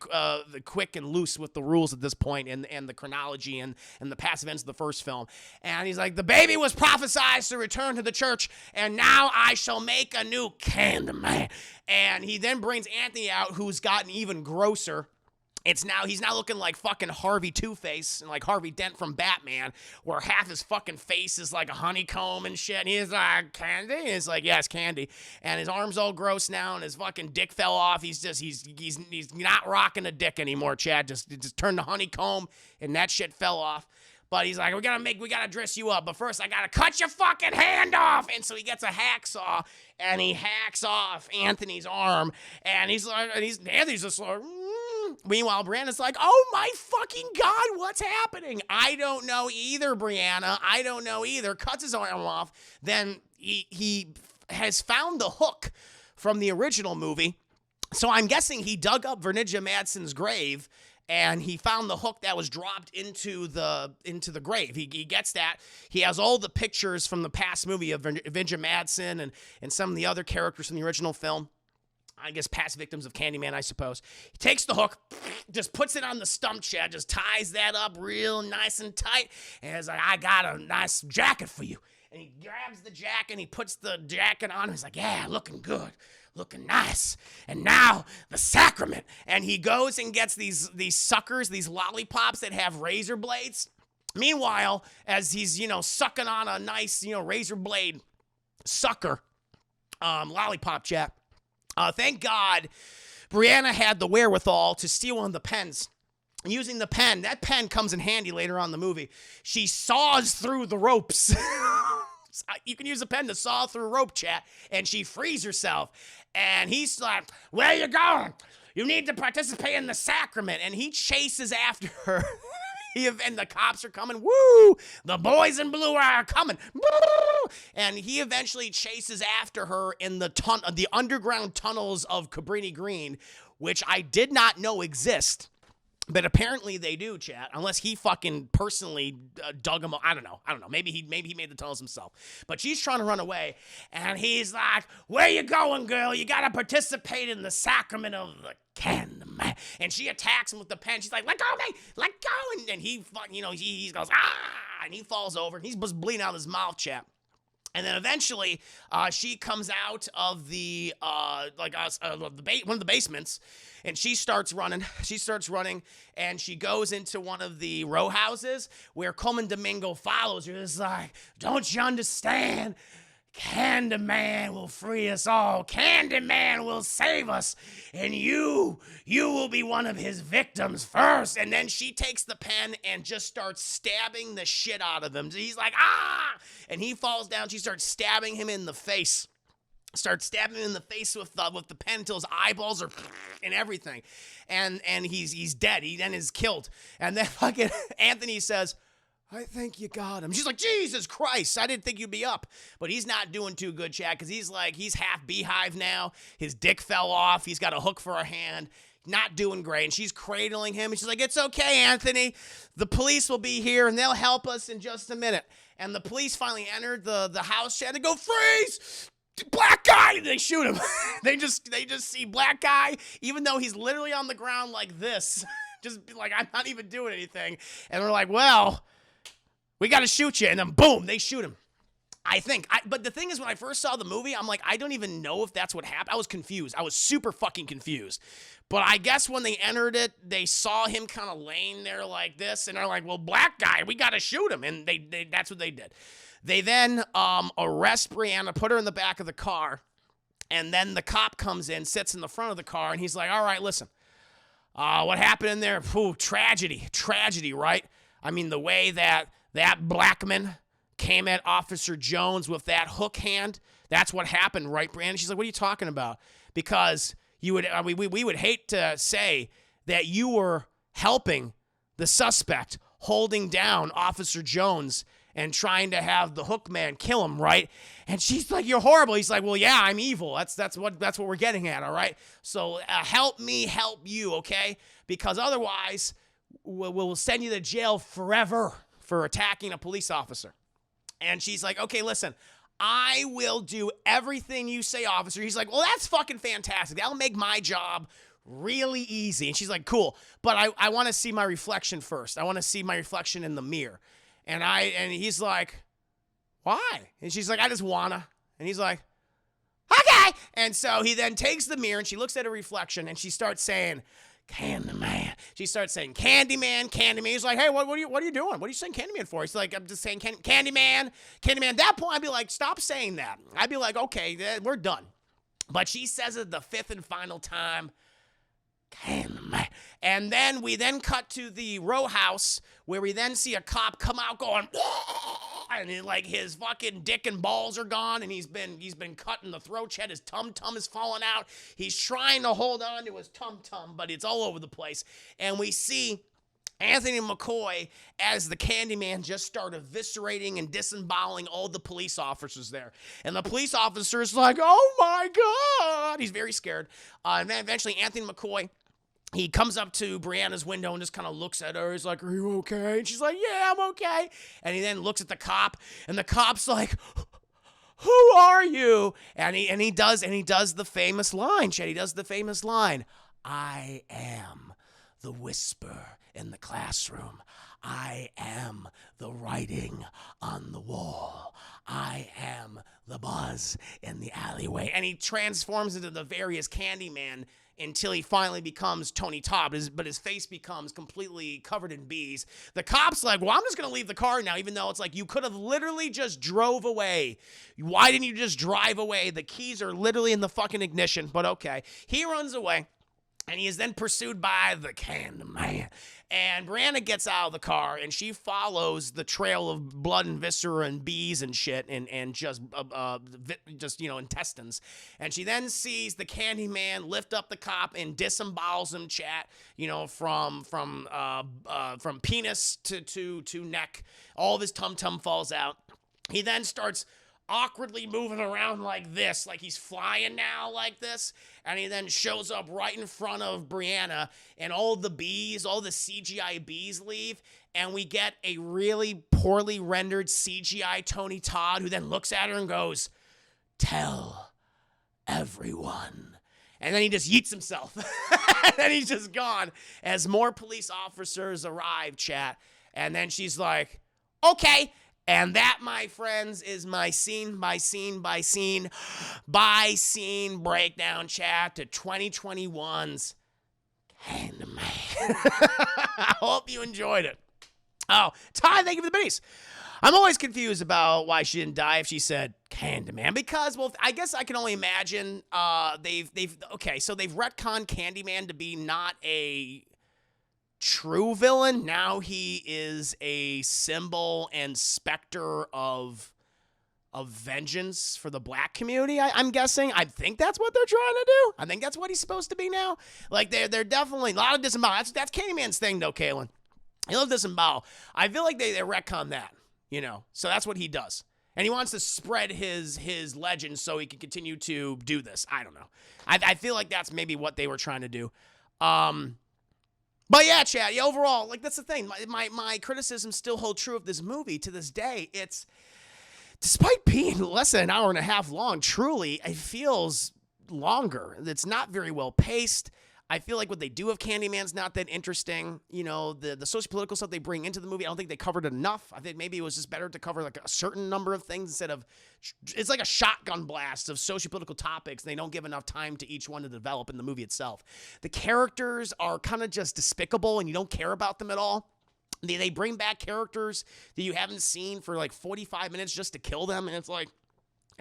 quick and loose with the rules at this point and the chronology and the past events of the first film. And he's like, the baby was prophesied to return to the church, and now I shall make a new Candyman. And he then brings Anthony out, who's gotten even grosser. He's now looking like fucking Harvey Two-Face and like Harvey Dent from Batman, where half his fucking face is like a honeycomb and shit. And he's like, candy? And it's like, yeah, it's candy. And his arm's all gross now, and his fucking dick fell off. He's not rocking a dick anymore, Chad. Just turned to honeycomb, and that shit fell off. But he's like, we gotta dress you up, but first I gotta cut your fucking hand off. And so he gets a hacksaw, and he hacks off Anthony's arm, and Anthony's just like, Meanwhile, Brianna's like, oh my fucking God, what's happening? I don't know either, Brianna. I don't know either. Cuts his arm off. Then he has found the hook from the original movie. So I'm guessing he dug up Vanessa Madsen's grave, and he found the hook that was dropped into the grave. He gets that. He has all the pictures from the past movie of Vanessa Madsen and some of the other characters from the original film. I guess past victims of Candyman, I suppose. He takes the hook, just puts it on the stump, just ties that up real nice and tight, and he's like, I got a nice jacket for you. and he grabs the jacket and he puts the jacket on. He's like, yeah, looking good, looking nice. And now the sacrament. And he goes and gets these suckers, these lollipops that have razor blades. Meanwhile, as he's, sucking on a nice, razor blade sucker, lollipop chat, thank God Brianna had the wherewithal to steal one of the pens. Using the pen, that pen comes in handy later on in the movie. She saws through the ropes. You can use a pen to saw through rope, chat, and she frees herself. And he's like, where you going? You need to participate in the sacrament. And he chases after her. And the cops are coming. Woo! The boys in blue are coming. Woo! And he eventually chases after her in the underground tunnels of Cabrini Green, which I did not know exist. But apparently they do, chat. Unless he fucking personally dug them up. I don't know. Maybe he made the tunnels himself. But she's trying to run away, and he's like, "Where you going, girl? You gotta participate in the sacrament of the Candyman." And she attacks him with the pen. She's like, "Let go of me! Let go!" And he goes, "Ah!" And he falls over. He's just bleeding out of his mouth, chat. And then eventually, she comes out of one of the basements, and she starts running. And she goes into one of the row houses where Colman Domingo follows her. It's like, don't you understand? Candyman will free us all. Candyman will save us. And you will be one of his victims first. And then she takes the pen and just starts stabbing the shit out of him. He's like, ah! And he falls down. She starts stabbing him in the face. Starts stabbing him in the face with the pen until his eyeballs are and everything. And he's dead. He then is killed. And then fucking Anthony says, I think you got him. She's like, Jesus Christ, I didn't think you'd be up. But he's not doing too good, Chad, because he's half beehive now. His dick fell off. He's got a hook for a hand. Not doing great. And she's cradling him. And she's like, it's okay, Anthony. The police will be here, and they'll help us in just a minute. And the police finally entered the house, Chad. They go, freeze! Black guy! And they shoot him. They just see black guy, even though he's literally on the ground like this. Just like, I'm not even doing anything. And they're like, well, we got to shoot you. And then boom, they shoot him. I think. But the thing is, when I first saw the movie, I'm like, I don't even know if that's what happened. I was confused. I was super fucking confused. But I guess when they entered it, they saw him kind of laying there like this. And they're like, well, black guy, we got to shoot him. And that's what they did. They then arrest Brianna, put her in the back of the car. And then the cop comes in, sits in the front of the car. And he's like, all right, listen. What happened in there? Ooh, tragedy, right? I mean, the way that Blackman came at Officer Jones with that hook hand, that's what happened, right, Brandon? She's like, what are you talking about? Because we would hate to say that you were helping the suspect holding down Officer Jones and trying to have the hook man kill him, right? And she's like, you're horrible. He's like, well, yeah, I'm evil. That's what we're getting at, all right? So help me help you, okay? Because otherwise, we'll send you to jail forever for attacking a police officer. And she's like, okay, listen, I will do everything you say, officer. He's like, well, that's fucking fantastic. That'll make my job really easy. And she's like, cool, but I want to see my reflection first. I want to see my reflection in the mirror. And he's like, why? And she's like, I just wanna. And he's like, okay. And so he then takes the mirror and she looks at her reflection and she starts saying, Candyman. She starts saying, Candyman. He's like, hey, what are you doing? What are you saying Candyman for? He's like, I'm just saying Candyman. At that point, I'd be like, stop saying that. I'd be like, okay, we're done. But she says it the fifth and final time, Candyman. And then we cut to the row house where we then see a cop come out going, and like his fucking dick and balls are gone, and he's been cut in the throat. His tum is falling out. He's trying to hold on to his tum, but it's all over the place. And we see Anthony McCoy as the Candyman just start eviscerating and disemboweling all the police officers there. And the police officer is like, oh my God. He's very scared. And then eventually Anthony McCoy, he comes up to Brianna's window and just kind of looks at her. He's like, are you okay? And she's like, yeah, I'm okay. And he then looks at the cop, and the cop's like, who are you? And he does the famous line, Chet. He does the famous line, I am the whisper in the classroom. I am the writing on the wall. I am the buzz in the alleyway. And he transforms into the various Candyman until he finally becomes Tony Todd, but his face becomes completely covered in bees. The cop's like, well, I'm just going to leave the car now, even though it's like, you could have literally just drove away. Why didn't you just drive away? The keys are literally in the fucking ignition, but okay. He runs away. And he is then pursued by the Candyman. And Brianna gets out of the car, and she follows the trail of blood and viscera and bees and shit, and just intestines. And she then sees the Candyman lift up the cop and disembowels him, chat. From penis to neck. All of his tum-tum falls out. He then starts awkwardly moving around like this, like he's flying now like this, and he then shows up right in front of Brianna, and all the CGI bees leave, and we get a really poorly rendered CGI Tony Todd, who then looks at her and goes, "Tell everyone." And then he just yeets himself. And then he's just gone as more police officers arrive, chat. And then she's like, okay. And that, my friends, is my scene by scene breakdown, chat, to 2021's Candyman. I hope you enjoyed it. Oh, Ty, thank you for the biddies. I'm always confused about why she didn't die if she said Candyman, because, well, I guess I can only imagine they've retconned Candyman to be not a true villain. Now he is a symbol and specter of vengeance for the black community. I'm guessing. I think that's what they're trying to do. I think that's what he's supposed to be now. Like they're definitely a lot of disembowel. That's Candyman's thing though, Kaylin. He loves disembowel. I feel like they retcon that, So that's what he does. And he wants to spread his legend so he can continue to do this. I don't know. I feel like that's maybe what they were trying to do. But yeah, Chad, overall, like, that's the thing. My criticism still hold true of this movie to this day. It's, despite being less than an hour and a half long, truly, it feels longer. It's not very well paced. I feel like what they do of Candyman's not that interesting. The sociopolitical stuff they bring into the movie, I don't think they covered enough. I think maybe it was just better to cover like a certain number of things instead of, it's like a shotgun blast of sociopolitical topics. And they don't give enough time to each one to develop in the movie itself. The characters are kind of just despicable and you don't care about them at all. They bring back characters that you haven't seen for like 45 minutes just to kill them. And it's like,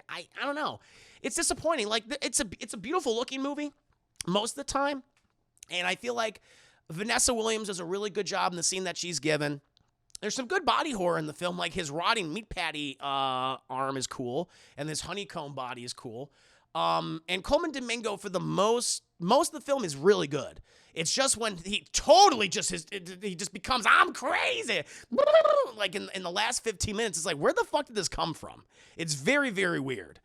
I don't know. It's disappointing. Like, it's a beautiful looking movie most of the time. And I feel like Vanessa Williams does a really good job in the scene that she's given. There's some good body horror in the film, like his rotting meat patty arm is cool, and his honeycomb body is cool. And Colman Domingo, for the most of the film, is really good. It's just when he totally he just becomes, I'm crazy. Like in the last 15 minutes, it's like, where the fuck did this come from? It's very, very weird.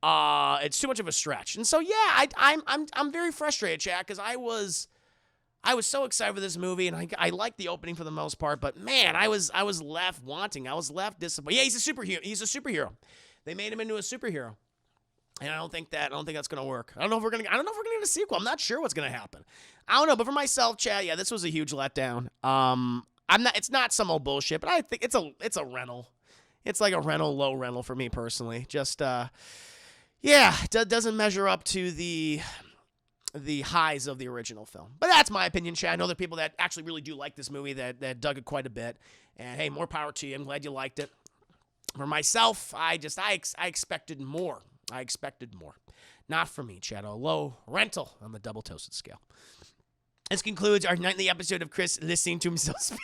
It's too much of a stretch. And so, yeah, I'm very frustrated, Chad, because I was so excited for this movie, and I liked the opening for the most part, but man, I was left wanting. I was left disappointed. Yeah, he's a superhero. They made him into a superhero. And I don't think that's gonna work. I don't know if we're gonna get a sequel. I'm not sure what's gonna happen. I don't know, but for myself, Chad, yeah, this was a huge letdown. It's not some old bullshit, but I think it's a rental. It's like a low rental for me personally. Just doesn't measure up to the highs of the original film. But that's my opinion, Chad. I know there are people that actually really do like this movie that dug it quite a bit. And hey, more power to you. I'm glad you liked it. For myself, I expected more. I expected more. Not for me, Chad. A low rental on the double toasted scale. This concludes our nightly episode of Chris listening to himself speak.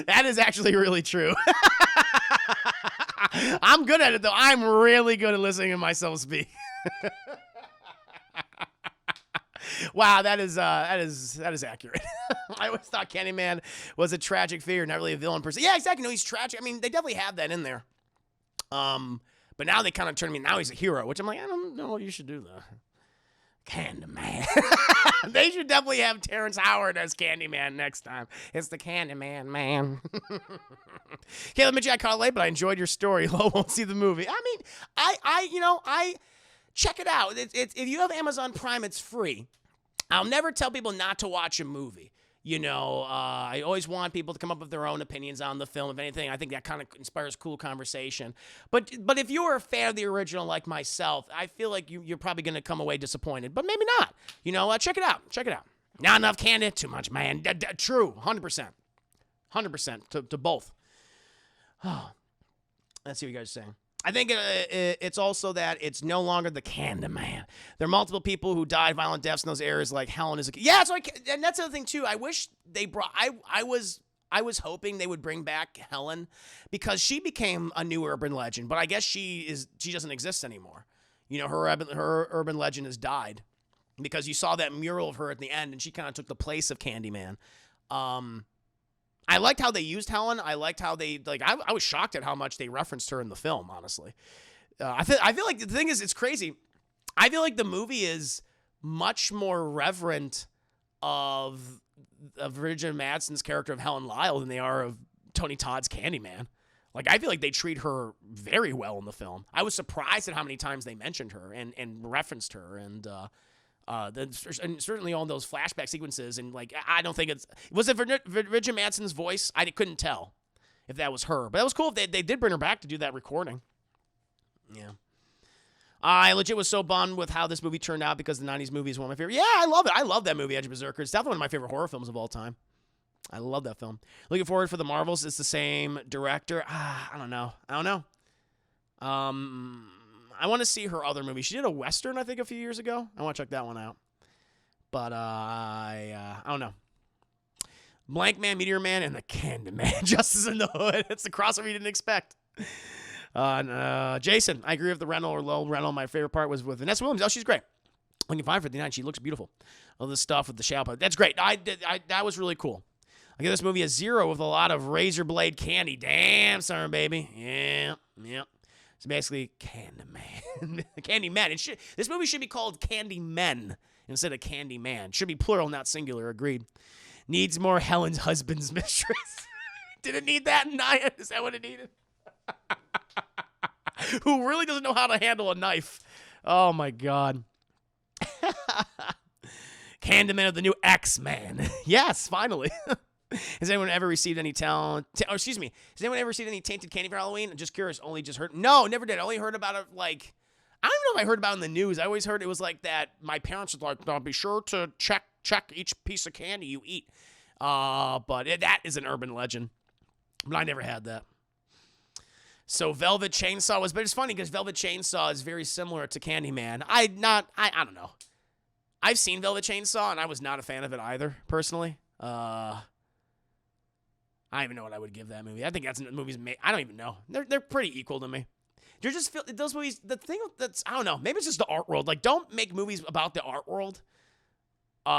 That is actually really true. I'm good at it, though. I'm really good at listening to myself speak. Wow, that is accurate. I always thought Candyman was a tragic figure, not really a villain person. Yeah, exactly. No, he's tragic. I mean, they definitely have that in there. But now they kind of turn me. Now he's a hero, which I'm like, I don't know. You should do that. Candyman. They should definitely have Terrence Howard as Candyman next time. It's the Candyman, man. Caleb Mitchell, I caught it late, but I enjoyed your story. Low won't see the movie. I mean, I check it out. If you have Amazon Prime, it's free. I'll never tell people not to watch a movie. I always want people to come up with their own opinions on the film. If anything, I think that kind of inspires cool conversation. But if you were a fan of the original like myself, I feel like you're probably going to come away disappointed. But maybe not. Check it out. Check it out. Not enough candy, too much, man. True, 100%. 100% to both. Oh, let's see what you guys are saying. I think it's also that it's no longer the Candyman. There are multiple people who died violent deaths in those areas, like Helen is a... Yeah, and that's the other thing, too. I wish they brought... I was hoping they would bring back Helen because she became a new urban legend, but I guess she doesn't exist anymore. Her urban legend has died because you saw that mural of her at the end, and she kind of took the place of Candyman. I liked how they used Helen. I liked how they I was shocked at how much they referenced her in the film. Honestly, I feel like the thing is, it's crazy. I feel like the movie is much more reverent of Richard Madsen's character of Helen Lyle than they are of Tony Todd's Candyman. Like, I feel like they treat her very well in the film. I was surprised at how many times they mentioned her and referenced her and certainly all those flashback sequences, and I don't think was it Richard Madsen's voice? I couldn't tell if that was her, but that was cool. They did bring her back to do that recording. Yeah, I legit was so bummed with how this movie turned out because the '90s movie is one of my favorite. Yeah, I love it. I love that movie, Edge of Berserker. It's definitely one of my favorite horror films of all time. I love that film. Looking forward for the Marvels. It's the same director. I don't know. I want to see her other movie. She did a Western, I think, a few years ago. I want to check that one out. But I don't know. Blank Man, Meteor Man, and the Candyman. Justice in the Hood. It's the crossover you didn't expect. Jason, I agree with the rental or low rental. My favorite part was with Vanessa Williams. Oh, she's great. Looking fine for the night. She looks beautiful. All this stuff with the shadow. That's great. That was really cool. I give this movie a 0 with a lot of razor blade candy. Damn, summer baby. Yeah. So basically, Candyman. Candyman. This movie should be called Candymen instead of Candyman. Should be plural, not singular. Agreed. Needs more Helen's husband's mistress. Did it need that, Nia? Is that what it needed? Who really doesn't know how to handle a knife? Oh, my God. Candyman of the new X-Man. Yes, finally. Has anyone ever received any talent? Has anyone ever received any tainted candy for Halloween? I'm just curious. Only just heard. No, never did. I only heard about it I don't even know if I heard about it in the news. I always heard it was like that. My parents were like, be sure to check each piece of candy you eat. But that is an urban legend. But I never had that. So Velvet Chainsaw but it's funny because Velvet Chainsaw is very similar to Candyman. I don't know. I've seen Velvet Chainsaw and I was not a fan of it either, personally. I don't even know what I would give that movie. I think that's movies made. I don't even know. They're pretty equal to me. They're just those movies. The thing that's I don't know. Maybe it's just the art world. Like, don't make movies about the art world.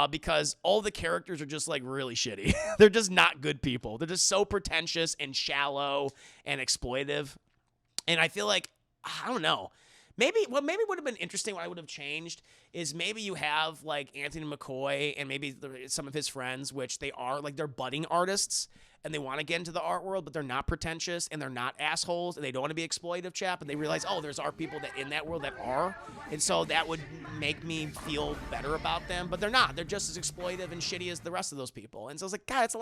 Because all the characters are just really shitty. They're just not good people. They're just so pretentious and shallow and exploitive. And I feel like I don't know. Maybe would have been interesting. What I would have changed is maybe you have Anthony McCoy and maybe some of his friends, which they are they're budding artists and they want to get into the art world, but they're not pretentious and they're not assholes and they don't want to be exploitive, chap. And they realize, there's art people that in that world that are, and so that would make me feel better about them. But they're not. They're just as exploitive and shitty as the rest of those people. And so I was like, God, that's a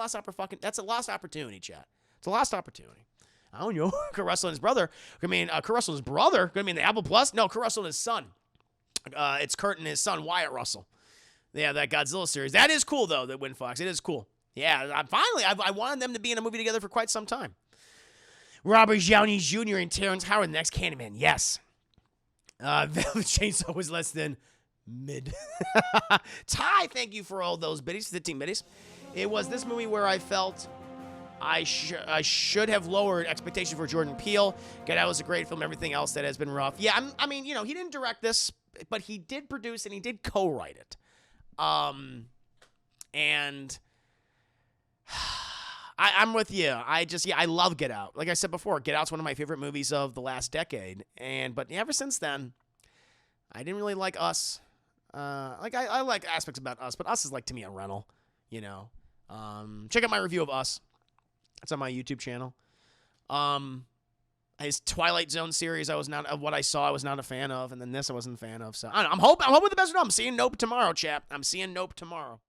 lost opportunity, chat. It's a lost opportunity. I don't know. Kurt Russell and his brother. Kurt Russell and his brother. The Apple Plus? No, Kurt Russell and his son. It's Kurt and his son, Wyatt Russell. Yeah, that Godzilla series. That is cool, though, that Win Fox. It is cool. Yeah, I wanted them to be in a movie together for quite some time. Robert Downey Jr. and Terrence Howard, the next Candyman. Yes. Velvet Chainsaw was less than mid. Ty, thank you for all those biddies, 15 biddies. It was this movie where I felt I should have lowered expectation for Jordan Peele. Get Out was a great film. Everything else that has been rough. Yeah, he didn't direct this, but he did produce and he did co-write it. And I'm with you. I love Get Out. Like I said before, Get Out's one of my favorite movies of the last decade. But ever since then, I didn't really like Us. I like aspects about Us, but Us is to me a rental. Check out my review of Us. It's on my YouTube channel. His Twilight Zone series, I was not a fan of, and then this I wasn't a fan of. So I'm hoping the best. I'm seeing Nope tomorrow, chap. I'm seeing Nope tomorrow.